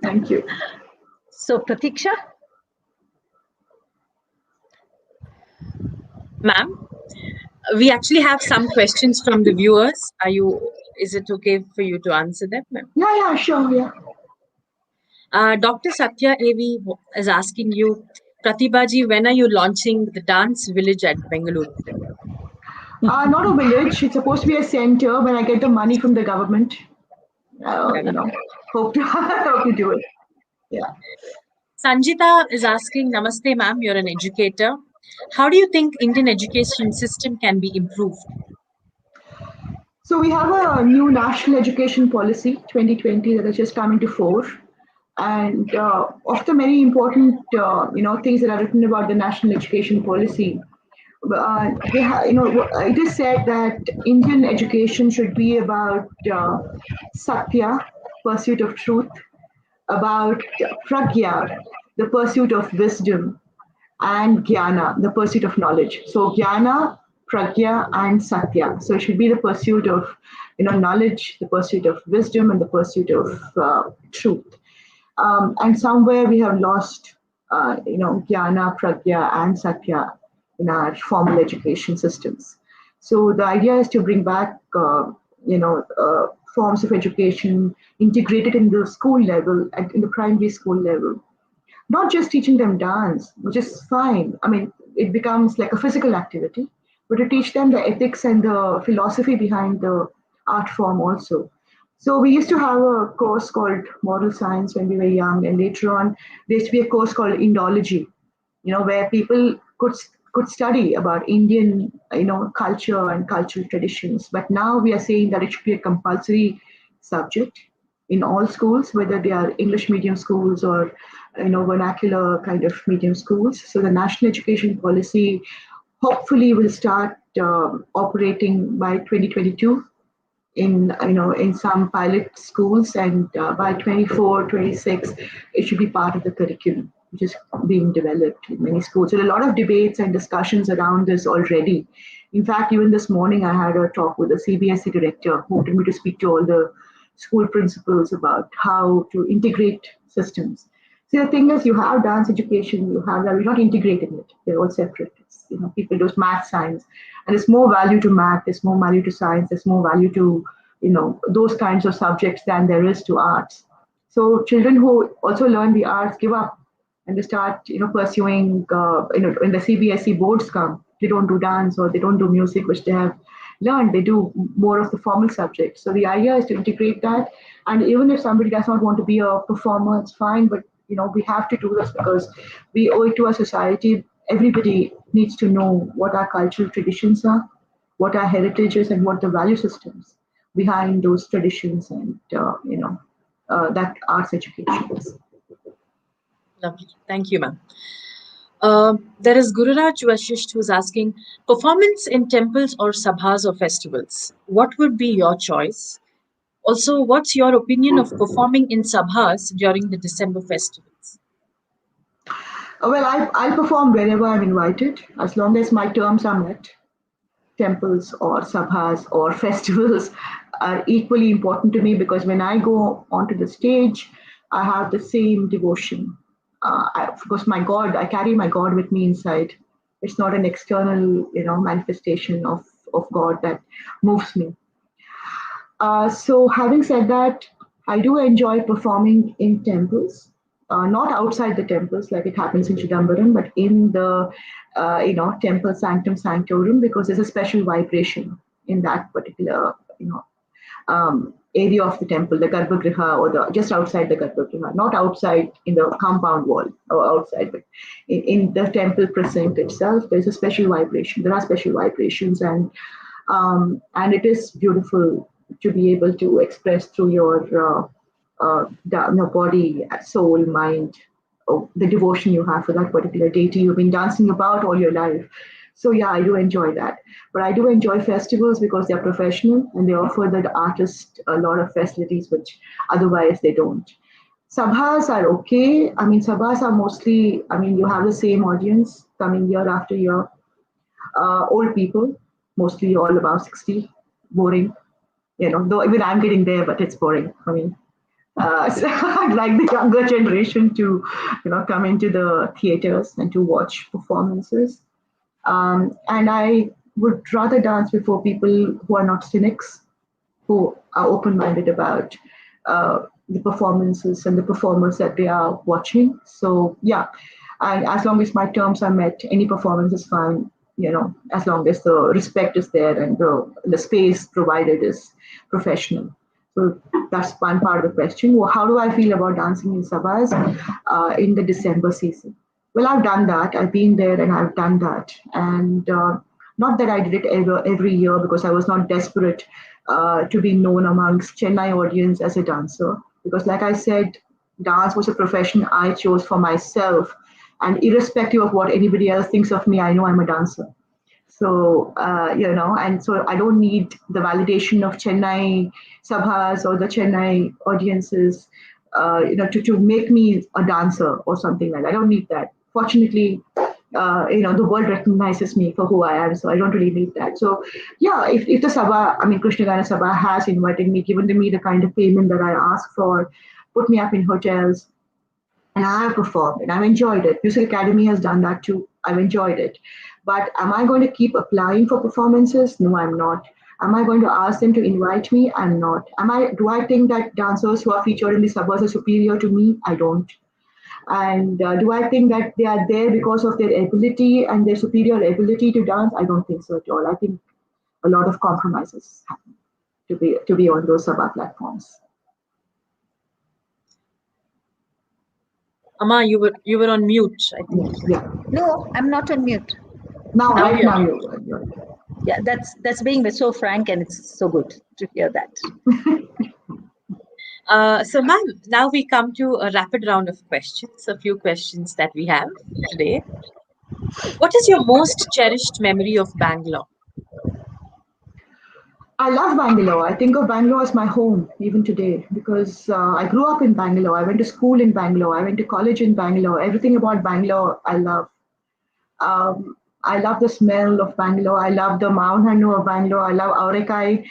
Thank you. So, Pratiksha? Ma'am, we actually have some questions from the viewers. Is it okay for you to answer them, ma'am? Yeah, sure, yeah. Dr. Satya AV is asking you, Pratibhaji, when are you launching the dance village at Bangalore? Not a village. It's supposed to be a center when I get the money from the government. Hope to hope to do it. Yeah. Sanjita is asking, Namaste, ma'am, you're an educator. How do you think Indian education system can be improved? So we have a new national education policy 2020 that has just come into force. And of the many important things that are written about the national education policy, it is said that Indian education should be about satya, pursuit of truth, about pragya, the pursuit of wisdom, and jnana, the pursuit of knowledge. So jnana, pragya, and satya. So it should be the pursuit of, knowledge, the pursuit of wisdom, and the pursuit of truth. And somewhere we have lost, jnana, pragya, and satya in our formal education systems. So the idea is to bring back, forms of education integrated in the school level, in the primary school level, not just teaching them dance, which is fine. I mean, it becomes like a physical activity, but to teach them the ethics and the philosophy behind the art form also. So we used to have a course called moral science when we were young, and later on there used to be a course called Indology, where people could study about Indian, culture and cultural traditions. But now we are saying that it should be a compulsory subject in all schools, whether they are English medium schools or vernacular kind of medium schools. So the national education policy hopefully will start operating by 2022 in some pilot schools, and by 24, 26, it should be part of the curriculum, which is being developed in many schools. There are a lot of debates and discussions around this already. In fact, even this morning I had a talk with the CBSE director who wanted me to speak to all the school principals about how to integrate systems. See, the thing is, you have dance education, you have that, we're not integrating it. They're all separate. It's, people do math, science, and there's more value to math, there's more value to science, there's more value to, those kinds of subjects than there is to arts. So children who also learn the arts give up and they start, pursuing, when the CBSE boards come, they don't do dance or they don't do music, which they have learned. They do more of the formal subjects. So the idea is to integrate that. And even if somebody does not want to be a performer, it's fine. But we have to do this because we owe it to our society. Everybody needs to know what our cultural traditions are, what our heritage is, and what the value systems behind those traditions and that arts education is. Lovely. Thank you, ma'am. There is Gururaj Vashisht who's asking, performance in temples or sabhas or festivals, what would be your choice? Also, what's your opinion of performing in sabhas during the December festivals? Well, I'll perform wherever I'm invited, as long as my terms are met. Temples or sabhas or festivals are equally important to me, because when I go onto the stage, I have the same devotion. Of course, my God, I carry my God with me inside. It's not an external, manifestation of God that moves me. So having said that, I do enjoy performing in temples, not outside the temples like it happens in Chidambaram, but in the, temple sanctum sanctorum, because there's a special vibration in that particular, area of the temple, the Garbhagriha, or the just outside the Garbhagriha, not outside in the compound wall or outside, but in the temple precinct itself, there's a special vibration. There are special vibrations, and it is beautiful to be able to express through your body, soul, mind, the devotion you have for that particular deity you've been dancing about all your life. So yeah, I do enjoy that. But I do enjoy festivals because they're professional and they offer the artist a lot of facilities which otherwise they don't. Sabhas are okay. I mean, sabhas are mostly, you have the same audience coming year after year. Old people, mostly all above 60, boring. Though even I'm getting there, but it's boring. So I'd like the younger generation to, come into the theaters and to watch performances. And I would rather dance before people who are not cynics, who are open-minded about the performances and the performers that they are watching. So yeah, and as long as my terms are met, any performance is fine. As long as the respect is there and the space provided is professional. So that's one part of the question. Well, how do I feel about dancing in sabhas in the December season? Well, I've done that. I've been there and I've done that. And not that I did it every year, because I was not desperate to be known amongst Chennai audience as a dancer. Because like I said, dance was a profession I chose for myself. And irrespective of what anybody else thinks of me, I know I'm a dancer. So, and so I don't need the validation of Chennai sabhas or the Chennai audiences, to make me a dancer or something like that. I don't need that. Fortunately, the world recognizes me for who I am. So I don't really need that. So yeah, if the Sabha, I mean, Krishna Gana Sabha has invited me, given me the kind of payment that I asked for, put me up in hotels, and I have performed and I've enjoyed it. Music Academy has done that too. I've enjoyed it. But am I going to keep applying for performances? No, I'm not. Am I going to ask them to invite me? I'm not. Do I think that dancers who are featured in the suburbs are superior to me? I don't. And do I think that they are there because of their ability and their superior ability to dance? I don't think so at all. I think a lot of compromises happen to be on those Sabha platforms. Amma, you were on mute, I think. Yeah. No, I'm not on mute. Now, Now right you're- now, you're Yeah, that's being so frank, and it's so good to hear that. So, ma'am, now we come to a rapid round of questions, a few questions that we have today. What is your most cherished memory of Bangalore? I love Bangalore. I think of Bangalore as my home even today because I grew up in Bangalore. I went to school in Bangalore. I went to college in Bangalore. Everything about Bangalore, I love. I love the smell of Bangalore. I love the Mount Hannu of Bangalore. I love Aurekai,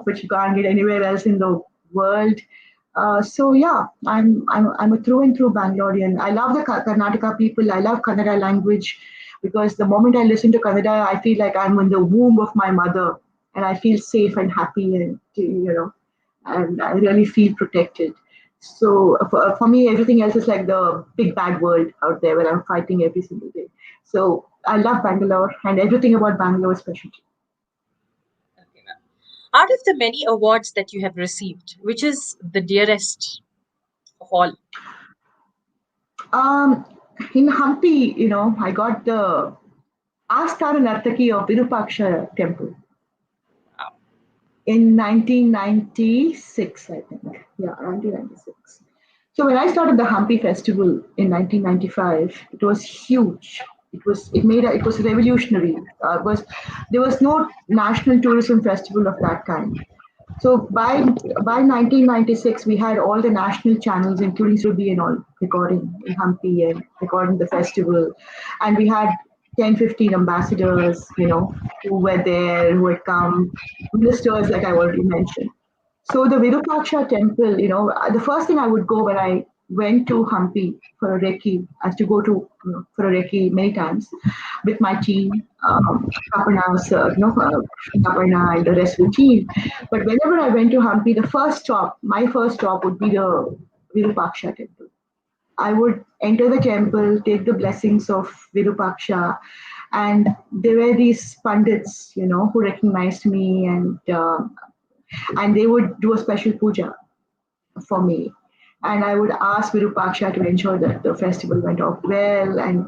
which you can't get anywhere else in the world. So yeah, I'm a through and through Bangalorean. I love the Karnataka people. I love Kannada language because the moment I listen to Kannada, I feel like I'm in the womb of my mother, and I feel safe and happy, and I really feel protected. So for me, everything else is like the big bad world out there where I'm fighting every single day. So I love Bangalore, and everything about Bangalore is special. Okay, ma'am. Out of the many awards that you have received, which is the dearest of all? In Hampi, I got the Astara Nartaki of Virupaksha temple in 1996, I think. Yeah, 1996. So when I started the Hampi Festival in 1995, it was huge. It was revolutionary. There was no national tourism festival of that kind. So by 1996, we had all the national channels, including Srubi and all, recording in Hampi and recording the festival, and we had 10, 15 ambassadors, who were there, who had come, ministers, like I already mentioned. So the Virupaksha temple, the first thing I would go when I went to Hampi for a recce, I used to go to for a recce many times with my team, Kaparna and the rest of the team. But whenever I went to Hampi, my first stop would be the Virupaksha temple. I would enter the temple, take the blessings of Virupaksha, and there were these pandits, who recognized me, and they would do a special puja for me. And I would ask Virupaksha to ensure that the festival went off well. And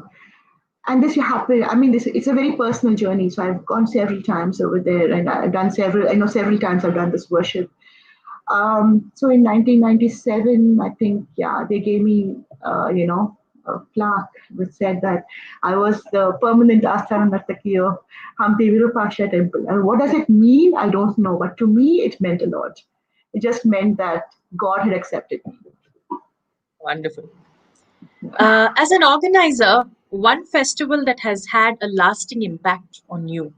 this happened. I mean, this it's a very personal journey. So I've gone several times over there, and I've done several. I know several times I've done this worship. So in 1997, I think, yeah, they gave me, a plaque which said that I was the permanent Asthana Nartaki of Hampi Virupaksha temple. And what does it mean? I don't know. But to me, it meant a lot. It just meant that God had accepted me. Wonderful. As an organizer, one festival that has had a lasting impact on you?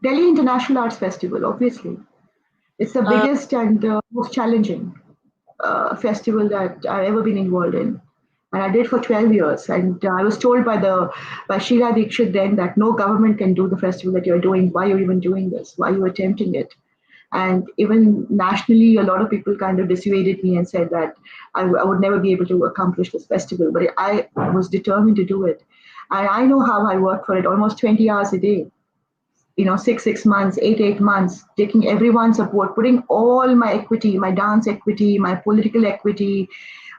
Delhi International Arts Festival, obviously. It's the biggest and most challenging festival that I've ever been involved in. And I did for 12 years. And I was told by Sheila Dikshit then that no government can do the festival that you're doing. Why are you even doing this? Why are you attempting it? And even nationally, a lot of people kind of dissuaded me and said that I would never be able to accomplish this festival. But I was determined to do it. And I know how I worked for it, almost 20 hours a day. 6 months, 8 months, taking everyone's support, putting all my equity, my dance equity, my political equity,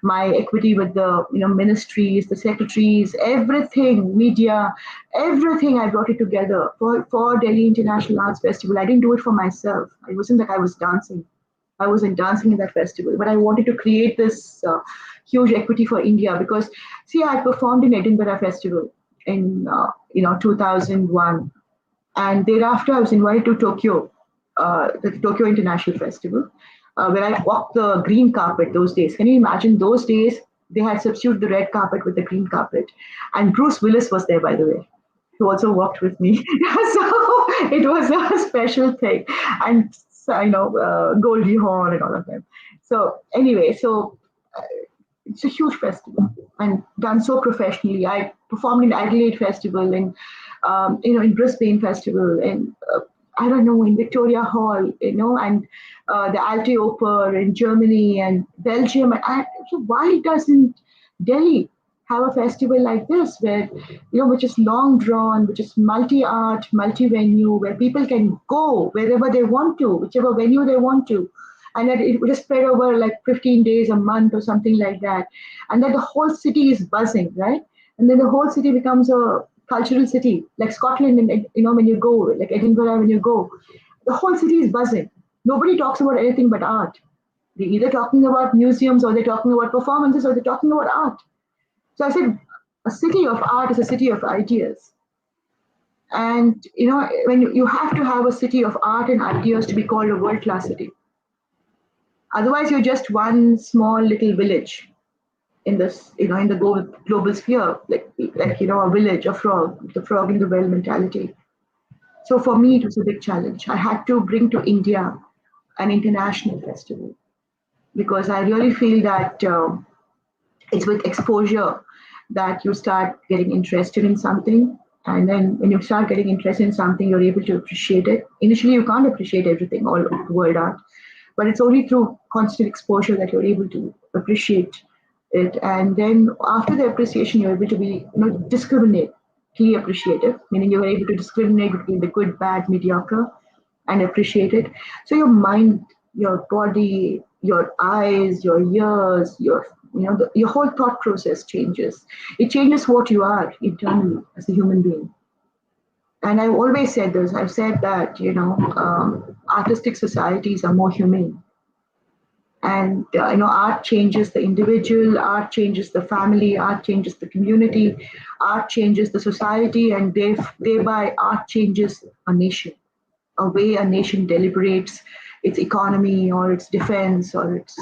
my equity with the ministries, the secretaries, everything, media, everything. I brought it together for Delhi International Arts Festival. I didn't do it for myself. It wasn't that I was dancing. I wasn't dancing in that festival, but I wanted to create this huge equity for India because, see, I performed in Edinburgh Festival in 2001. And thereafter, I was invited to Tokyo, the Tokyo International Festival, where I walked the green carpet those days. Can you imagine those days, they had substituted the red carpet with the green carpet. And Bruce Willis was there, by the way, who also walked with me. So it was a special thing. And, Goldie Hawn and all of them. So anyway, it's a huge festival and done so professionally. I performed in Adelaide Festival and in Brisbane Festival and I don't know in Victoria Hall, and the Alte Oper in Germany and Belgium. So why doesn't Delhi have a festival like this, where which is long drawn, which is multi-art, multi-venue, where people can go wherever they want to, whichever venue they want to, and that it would just spread over like 15 days, a month, or something like that, and that the whole city is buzzing, right? And then the whole city becomes a cultural city, like Scotland, and when you go, like Edinburgh, when you go, the whole city is buzzing. Nobody talks about anything but art. They're either talking about museums, or they're talking about performances, or they're talking about art. So I said, a city of art is a city of ideas. And when you have to have a city of art and ideas to be called a world-class city. Otherwise, you're just one small little village in this, in the global sphere, like a village, a frog, the frog in the well mentality. So for me, it was a big challenge. I had to bring to India an international festival, because I really feel that it's with exposure that you start getting interested in something. And then when you start getting interested in something, you're able to appreciate it. Initially, you can't appreciate everything, all of the world art, but it's only through constant exposure that you're able to appreciate it. And then after the appreciation, you're able to be discriminatively appreciative, meaning you're able to discriminate between the good, bad, mediocre, and appreciate it. So your mind, your body, your eyes, your ears, your whole thought process changes. It changes what you are internally as a human being. And I've always said this. I've said that artistic societies are more humane. And art changes the individual, art changes the family, art changes the community, art changes the society, and thereby art changes a nation. A way a nation deliberates its economy or its defense or its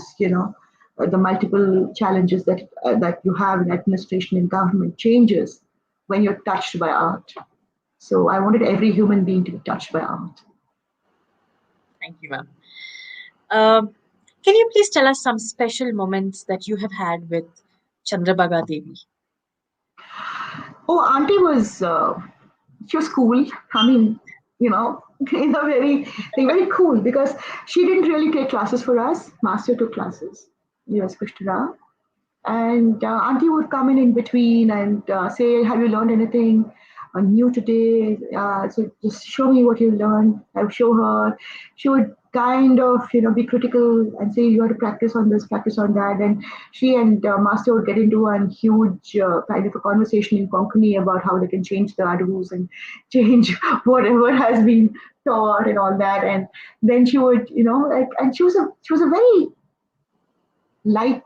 the multiple challenges that you have in administration and government changes when you're touched by art. So I wanted every human being to be touched by art. Thank you, ma'am. Can you please tell us some special moments that you have had with Chandrabhaga Devi? Oh, Auntie she was cool. I mean, very cool, because she didn't really take classes for us. Master took classes. Yes, Krishnara. And Auntie would come in between and say, have you learned anything new today? So just show me what you learned. I would show her. She would kind of, be critical and say, you have to practice on this, practice on that. And she and Master would get into a huge kind of a conversation in Konkani about how they can change the adus and change whatever has been taught and all that. And then she would, and she was a very light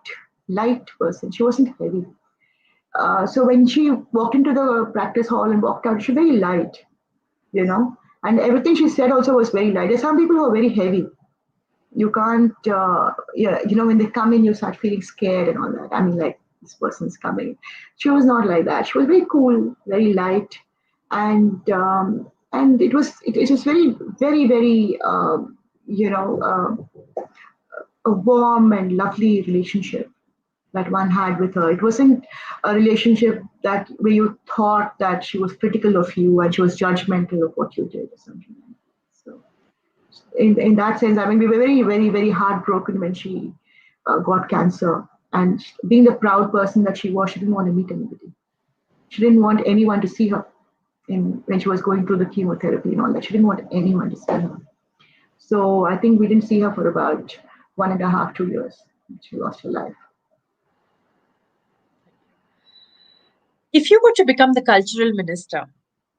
person. She wasn't heavy. So when she walked into the practice hall and walked out, she was very light, and everything she said also was very light. There's some people who are very heavy. You can't, when they come in, you start feeling scared and all that. I mean, like, this person's coming. She was not like that. She was very cool, very light, and it was very, very, very, a warm and lovely relationship that one had with her. It wasn't a relationship where you thought that she was critical of you and she was judgmental of what you did or something like that. So in that sense, I mean, we were very, very, very heartbroken when she got cancer. And being the proud person that she was, she didn't want to meet anybody. She didn't want anyone to see her when she was going through the chemotherapy and all that. She didn't want anyone to see her. So I think we didn't see her for about 1.5, 2 years. She lost her life. If you were to become the cultural minister,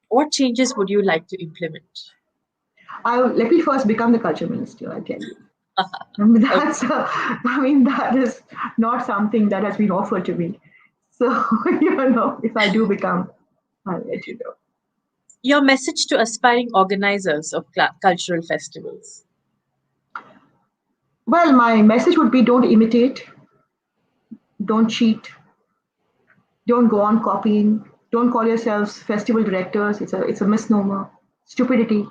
what changes would you like to implement? Let me first become the culture minister, I tell you. That is not something that has been offered to me. So, if I do become, I'll let you know. Your message to aspiring organizers of cultural festivals? Well, my message would be, don't imitate, don't cheat, Don't go on copying. Don't call yourselves festival directors. It's a misnomer. Stupidity.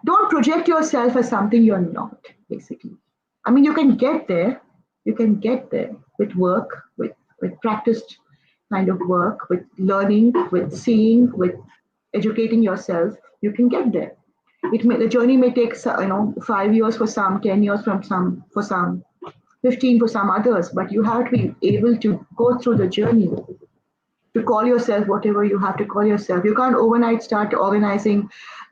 Don't project yourself as something you're not, basically. I mean, you can get there. You can get there with work, with practiced kind of work, with learning, with seeing, with educating yourself. You can get there. The journey may take 5 years for some, 10 years for some, 15 for some others, but you have to be able to go through the journey to call yourself whatever you have to call yourself. You can't overnight start organizing,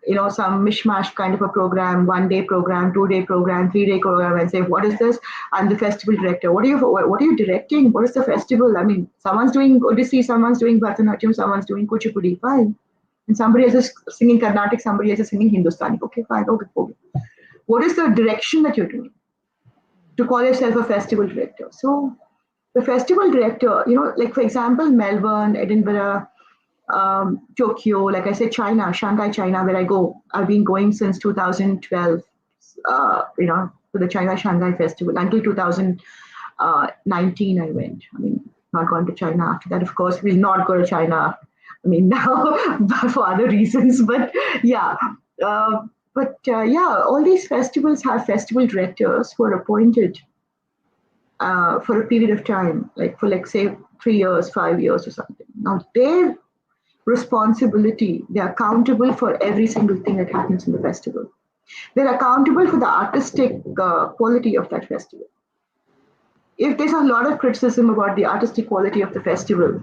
some mishmash kind of a program, 1 day program, 2 day program, 3 day program, and say, what is this? I'm the festival director. What are you directing? What is the festival? I mean, someone's doing Odissi, someone's doing Bharatanatyam, someone's doing Kuchipudi, fine. And somebody else is singing Carnatic, somebody else is singing Hindustani. Okay, fine, okay. What is the direction that you're doing to call yourself a festival director? So the festival director, like for example, Melbourne, Edinburgh, Tokyo, like I said, China, Shanghai, China, where I go. I've been going since 2012, to the China Shanghai Festival. Until 2019, I went. I mean, not gone to China after that. Of course, we'll not go to China. I mean, now for other reasons, but yeah. All these festivals have festival directors who are appointed for a period of time, like for say 3 years, 5 years or something. Now their responsibility, they're accountable for every single thing that happens in the festival. They're accountable for the artistic quality of that festival. If there's a lot of criticism about the artistic quality of the festival,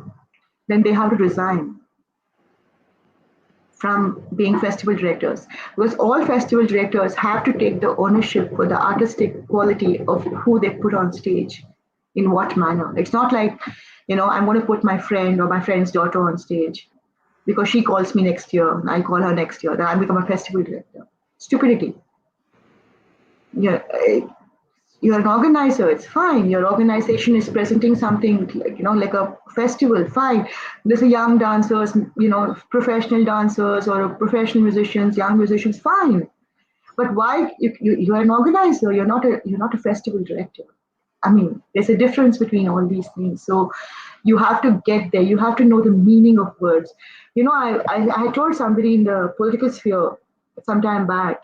then they have to resign from being festival directors, because all festival directors have to take the ownership for the artistic quality of who they put on stage, in what manner. It's not like, I'm going to put my friend or my friend's daughter on stage because she calls me next year, and I call her next year, then I become a festival director. Stupidity. Yeah, you're an organizer, it's fine. Your organization is presenting something like a festival, fine. There's a young dancers, professional dancers or professional musicians, young musicians, fine. But why you're an organizer, you're not a festival director. I mean, there's a difference between all these things. So you have to get there. You have to know the meaning of words. I told somebody in the political sphere some time back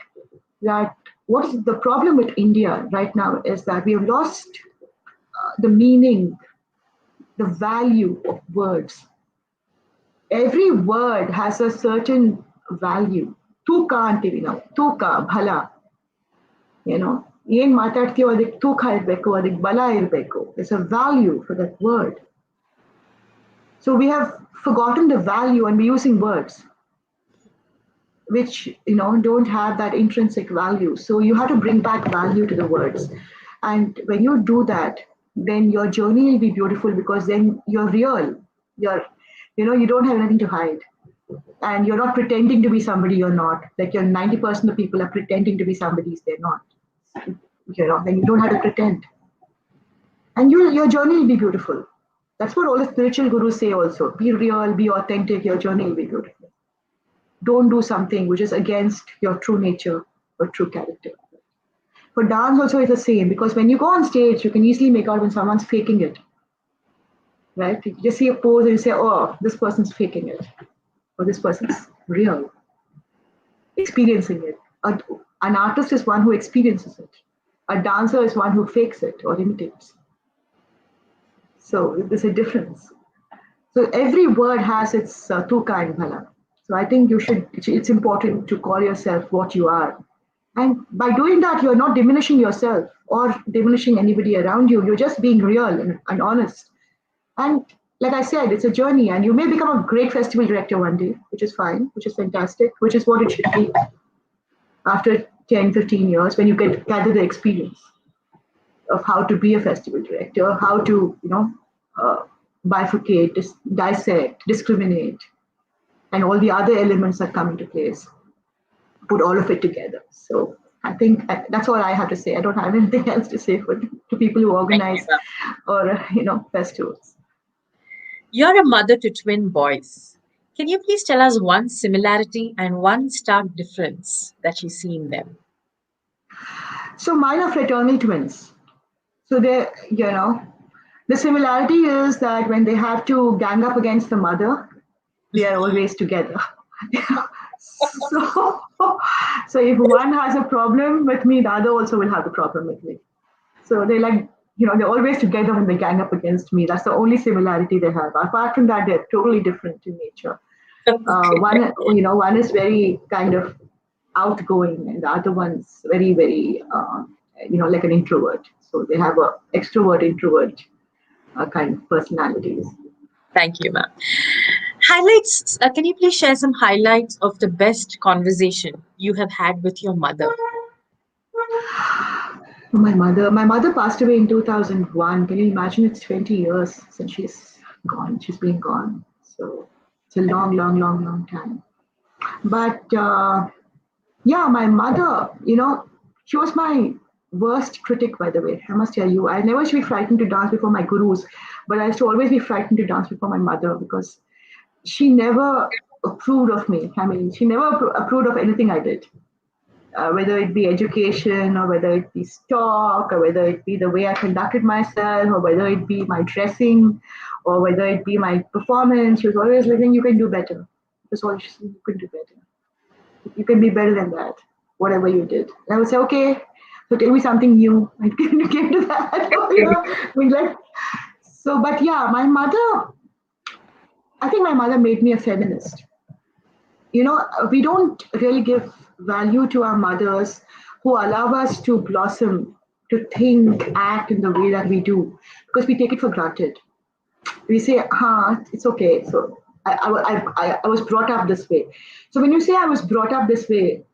that what is the problem with India right now is that we have lost the meaning, the value of words. Every word has a certain value. Tuka antivi ನಾವು, tuka, bhala. ಏನ್ ಮಾತಾಡ್ತೀವೋ ಅದಕ್ಕೆ ತೂಕ ಇರಬೇಕು, ಅದಕ್ಕೆ ಬಲ ಇರಬೇಕು. There's a value for that word. So we have forgotten the value and we're using words which don't have that intrinsic value. So you have to bring back value to the words, and when you do that, then your journey will be beautiful, because then you're real. You don't have anything to hide, and you're not pretending to be somebody you're not. Like 90% of people are pretending to be somebody they're not. Then you don't have to pretend, and your journey will be beautiful. That's what all the spiritual gurus say also. Be real, be authentic, your journey will be beautiful. Don't do something which is against your true nature or true character. For dance also it's the same, because when you go on stage, you can easily make out when someone's faking it. Right? You just see a pose and you say, oh, this person's faking it. Or this person's real. Experiencing it. An artist is one who experiences it. A dancer is one who fakes it or imitates. So there's a difference. So every word has its tuka and bhala. So I think it's important to call yourself what you are. And by doing that, you're not diminishing yourself or diminishing anybody around you. You're just being real and honest. And like I said, it's a journey, and you may become a great festival director one day, which is fine, which is fantastic, which is what it should be after 10, 15 years, when you gather the experience of how to be a festival director, how to, bifurcate, dissect, discriminate, and all the other elements that come into place, put all of it together. So I think that's all I have to say. I don't have anything else to say to people who organize or festivals. You're a mother to twin boys. Can you please tell us one similarity and one stark difference that you see in them? So mine are fraternal twins. So they're, The similarity is that when they have to gang up against the mother, they are always together. so, so if one has a problem with me, the other also will have the problem with me. So they like, they're always together when they gang up against me. That's the only similarity they have. Apart from that, they're totally different in nature. One is very kind of outgoing, and the other one's very, very, like an introvert. So they have a extrovert, introvert kind of personalities. Thank you, ma'am. Highlights. Can you please share some highlights of the best conversation you have had with your mother? My mother passed away in 2001. Can you imagine? It's 20 years since she's gone. She's been gone. So it's a long, long, long, long time. But yeah, my mother, she was my worst critic, by the way. I must tell you, I never used to be frightened to dance before my gurus, but I used to always be frightened to dance before my mother because she never approved of me. I mean, she never approved of anything I did. Whether it be education or whether it be stock or whether it be the way I conducted myself or whether it be my dressing or whether it be my performance, she was always like, you can do better. That's all she said, you can do better. You can be better than that, whatever you did. And I would say, okay, so tell me something new. I came to that. I mean, but yeah, I think my mother made me a feminist. We don't really give value to our mothers who allow us to blossom, to think, act in the way that we do, because we take it for granted. We say, it's okay. So I was brought up this way. So when you say I was brought up this way,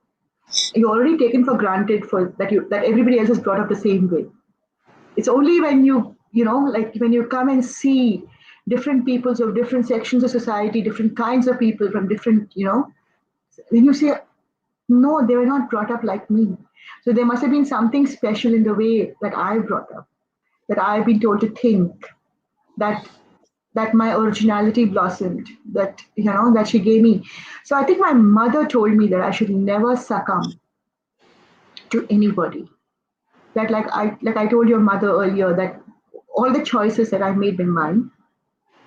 you're already taken for granted that everybody else is brought up the same way. It's only when when you come and see different peoples of different sections of society, different kinds of people from different, when you say, no, they were not brought up like me. So there must have been something special in the way that I brought up, that I've been told to think, that my originality blossomed, that she gave me. So I think my mother told me that I should never succumb to anybody. That like I told your mother earlier, that all the choices that I made were mine.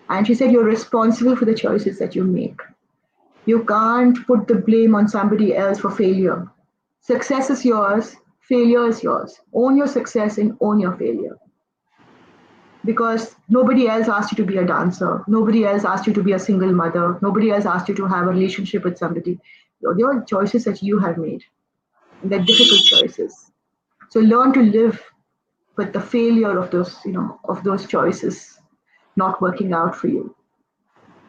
And she said, you're responsible for the choices that you make. You can't put the blame on somebody else for failure. Success is yours, failure is yours. Own your success and own your failure. Because nobody else asked you to be a dancer. Nobody else asked you to be a single mother. Nobody else asked you to have a relationship with somebody. They are choices that you have made. And they're difficult choices. So learn to live with the failure of those choices not working out for you.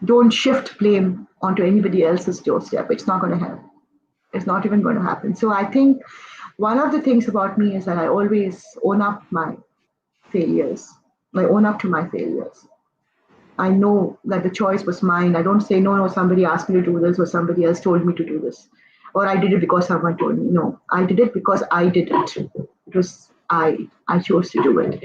Don't shift blame onto anybody else's doorstep. It's not going to happen. It's not even going to happen. So I think one of the things about me is that I always own up my failures. I own up to my failures. I know that the choice was mine. I don't say, no, somebody asked me to do this or somebody else told me to do this. Or I did it because someone told me. No, I did it because I did it. It was I chose to do it.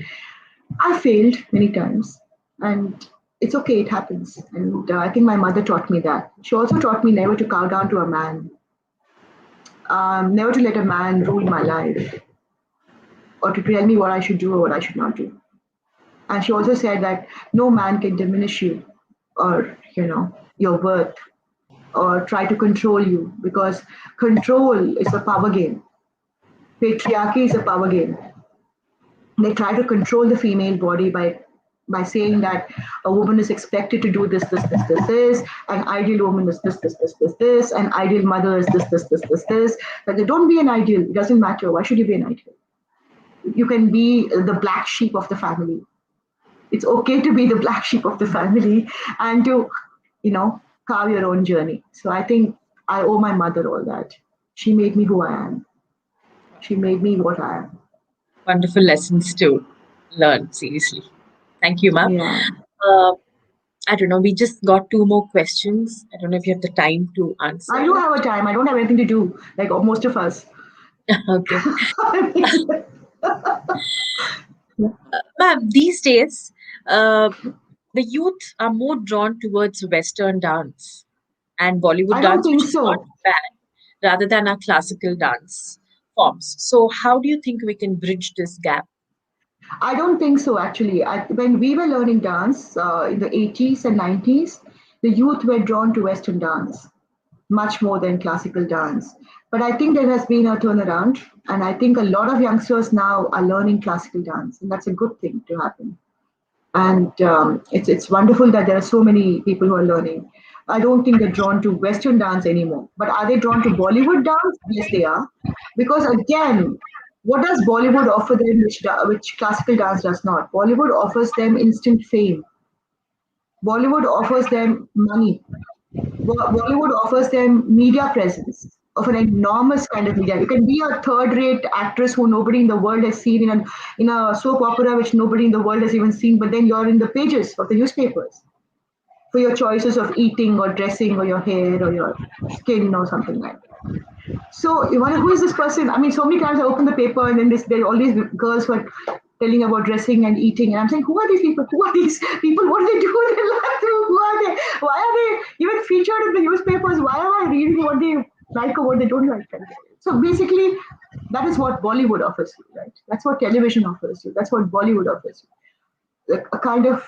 I failed many times. And it's okay, it happens. And I think my mother taught me that. She also taught me never to cow down to a man. Never to let a man rule my life. Or to tell me what I should do or what I should not do. And she also said that no man can diminish you or, your worth or try to control you, because control is a power game. Patriarchy is a power game. They try to control the female body by saying that a woman is expected to do this, an ideal woman is this, an ideal mother is this. But they don't be an ideal. It doesn't matter. Why should you be an ideal? You can be the black sheep of the family. It's okay to be the black sheep of the family and to, carve your own journey. So I think I owe my mother all that. She made me who I am. She made me what I am. Wonderful lessons to learn, seriously. Thank you, ma'am. Yeah. I don't know, we just got two more questions. I don't know if you have the time to answer. I do have a time. I don't have anything to do, like most of us. Okay. Ma'am, these days, the youth are more drawn towards Western dance and Bollywood I don't dance, think which is not so. bad, rather than our classical dance forms. So, how do you think we can bridge this gap? I don't think so, actually. When we were learning dance in the 80s and 90s, the youth were drawn to Western dance much more than classical dance. But I think there has been a turnaround, and I think a lot of youngsters now are learning classical dance, and that's a good thing to happen. And it's wonderful that there are so many people who are learning. I don't think they're drawn to Western dance anymore. But are they drawn to Bollywood dance? Yes, they are. Because again, what does Bollywood offer them, which classical dance does not? Bollywood offers them instant fame. Bollywood offers them money. Bollywood offers them media presence of an enormous kind of media. You can be a third-rate actress who nobody in the world has seen in a soap opera which nobody in the world has even seen, but then you're in the pages of the newspapers for your choices of eating or dressing or your hair or your skin or something like that. So you wonder who is this person? I mean, so many times I open the paper and then there are all these girls who are telling about dressing and eating, and I'm saying, who are these people? Who are these people? What do they do in their life? Who are they? Why are they even featured in the newspapers? Why am I reading what they like or what they don't like? So basically, that is what Bollywood offers you, right? That's what television offers you. That's what Bollywood offers you. A kind of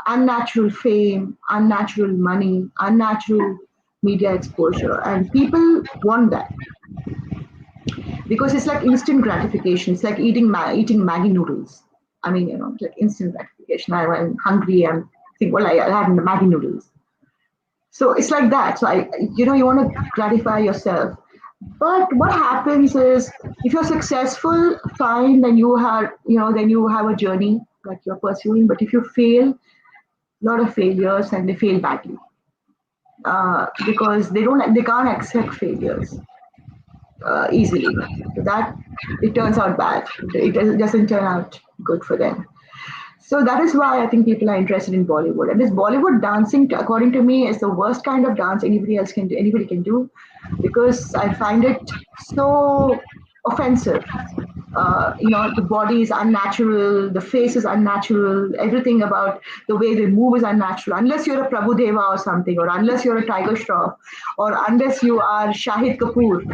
unnatural fame, unnatural money, unnatural media exposure, and people want that because it's like instant gratification. It's like eating Maggie noodles. I mean, it's like instant gratification. I'm hungry. I'm think, well, I have Maggie noodles. So it's like that. So you want to gratify yourself. But what happens is, if you're successful, fine. Then you have a journey that you're pursuing. But if you fail, a lot of failures, and they fail badly because they can't accept failures easily. So that it turns out bad. Doesn't turn out good for them. So that is why I think people are interested in Bollywood. And this Bollywood dancing, according to me, is the worst kind of dance anybody can do, because I find it so offensive. The body is unnatural, the face is unnatural, everything about the way they move is unnatural. Unless you're a Prabhudeva or something, or unless you're a Tiger Shroff, or unless you are Shahid Kapoor,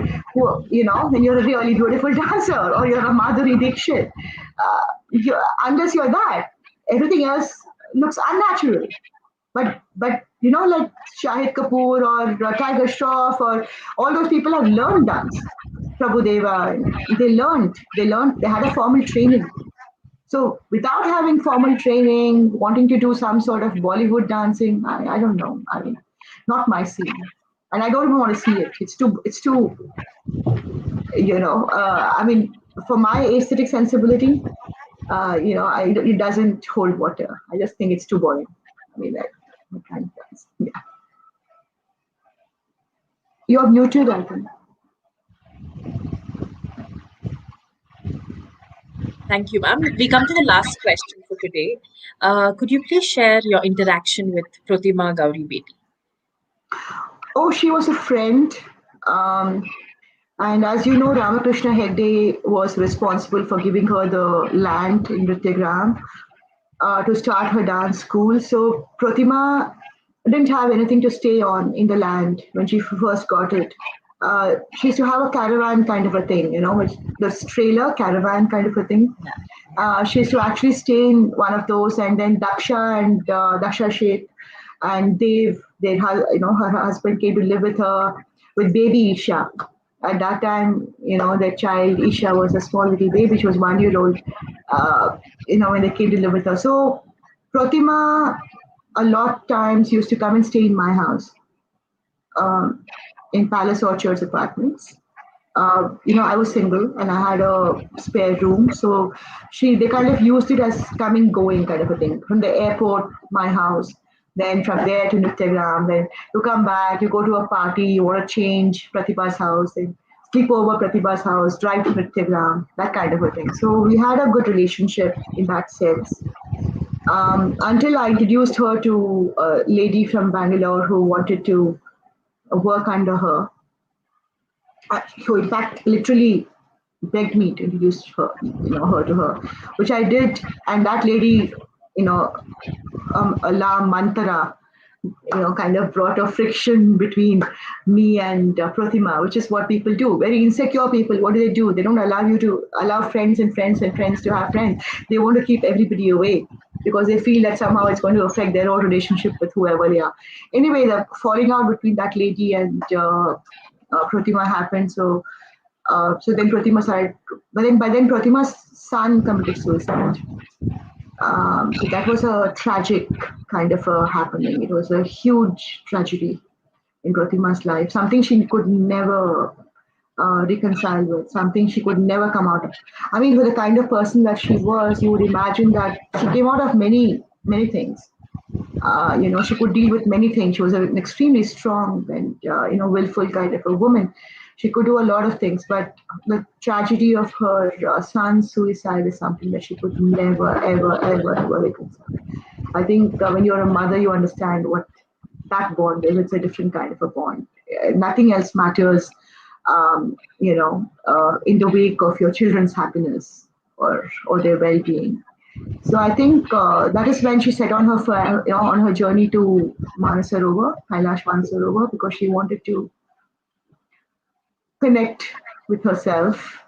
then you're a really beautiful dancer, or you're a Madhuri Dixit. Unless you're that, everything else looks unnatural. But like Shahid Kapoor or Tiger Shroff or all those people have learned dance. Prabhudeva, they had a formal training. So without having formal training, wanting to do some sort of Bollywood dancing, I don't know. I mean, not my scene, and I don't even want to see it. It's too. I mean, for my aesthetic sensibility, it doesn't hold water. I just think it's too boring. I mean, that kind of dance. Yeah, you're muted, I think. Thank you, ma'am. We come to the last question for today. Could you please share your interaction with Pratima Gauri Bedi? Oh, she was a friend. Um, and as you know, Ramakrishna Hegde was responsible for giving her the land in Rityagram to start her dance school. So Pratima didn't have anything to stay on in the land when she first got it. She used to have a caravan kind of a thing, with this trailer caravan kind of a thing. She used to actually stay in one of those, and then Daksha and Daksha Sheth and her husband came to live with her with baby Isha. At that time, their child Isha was a small little baby. She was 1 year old. When they came to live with her. So Pratima, a lot times used to come and stay in my house, um, in Palace Orchards apartments. I was single and I had a spare room, so they kind of used it as coming going kind of a thing. From the airport, my house, then from there to Nityagram, then you come back, you go to a party, you want to change Pratibha's house, then sleep over Pratibha's house, drive to Nityagram, that kind of a thing. So we had a good relationship in that sense. Until I introduced her to a lady from Bangalore who wanted to work under her, who in fact literally begged me to introduce her to her, which I did. And that lady, Allah Mantara, kind of brought a friction between me and Pratima, which is what people do. Very insecure people, what do? They don't allow friends and friends and friends to have friends. They want to keep everybody away because they feel that somehow it's going to affect their own relationship with whoever they are. Anyway, the falling out between that lady and Pratima happened. So then Pratima started, but then by then Pratima's son committed suicide. So that was a tragic kind of a happening. It was a huge tragedy in Pratima's life, something she could never reconcile with, something she could never come out of. I mean, with the kind of person that she was, you would imagine that she came out of many, many things. She could deal with many things. She was an extremely strong and, willful kind of a woman. She could do a lot of things, but the tragedy of her son's suicide is something that she could never, ever, ever, ever reconcile. I think when you're a mother, you understand what that bond is. It's a different kind of a bond. Nothing else matters, in the wake of your children's happiness or their well-being. So I think that is when she set on her journey to Manasarovar, Kailash Manasarovar, because she wanted to connect with herself,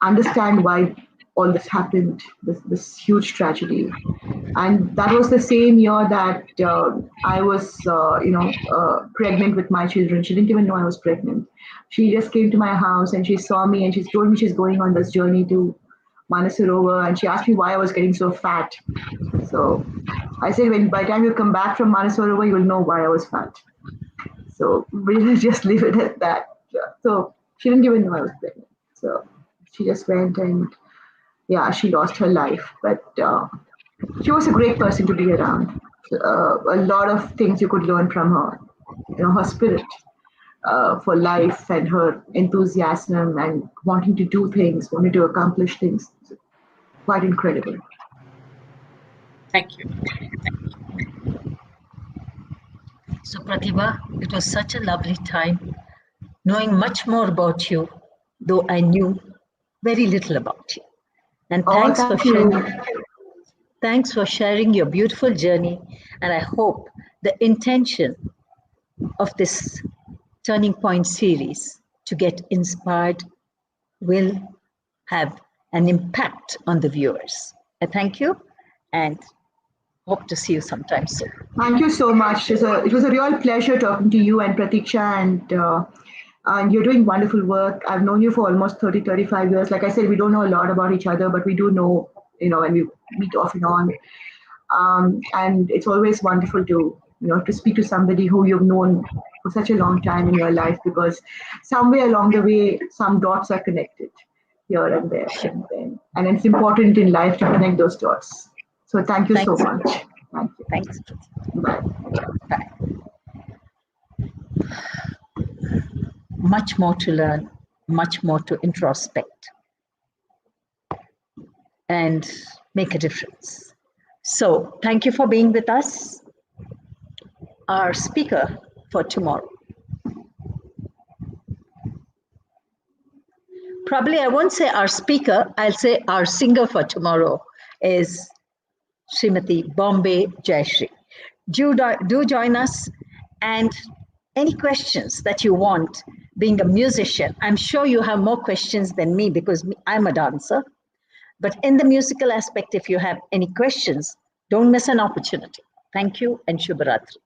understand why all this happened, this huge tragedy. And that was the same year that I was, pregnant with my children. She didn't even know I was pregnant. She just came to my house and she saw me and she told me she's going on this journey to Manasarovar, and she asked me why I was getting so fat. So I said, by the time you come back from Manasarovar, you will know why I was fat. So we'll just leave it at that. So she didn't even know I was pregnant. So she just went and, she lost her life. But she was a great person to be around. A lot of things you could learn from her. Her spirit for life and her enthusiasm and wanting to do things, wanting to accomplish things. Quite incredible. Thank you. So Pratibha, it was such a lovely time knowing much more about you, though I knew very little about you. And thanks for sharing your beautiful journey. And I hope the intention of this Turning Point series to get inspired will have an impact on the viewers. I thank you and hope to see you sometime soon. Thank you so much. It was a real pleasure talking to you and Pratiksha, and you're doing wonderful work. I've known you for almost 30, 35 years. Like I said, we don't know a lot about each other, but we do know, when we meet off and on. And it's always wonderful to speak to somebody who you've known for such a long time in your life, because somewhere along the way, some dots are connected here and there. And it's important in life to connect those dots. So thank you so much. Thank you. Thanks. Bye. Bye. Much more to learn, much more to introspect and make a difference. So thank you for being with us. Our speaker for tomorrow. Probably I won't say our speaker, I'll say our singer for tomorrow is Srimati Bombay Jayashree. Do join us, and any questions that you want, being a musician, I'm sure you have more questions than me because I'm a dancer. But in the musical aspect, if you have any questions, don't miss an opportunity. Thank you and Shubharatri.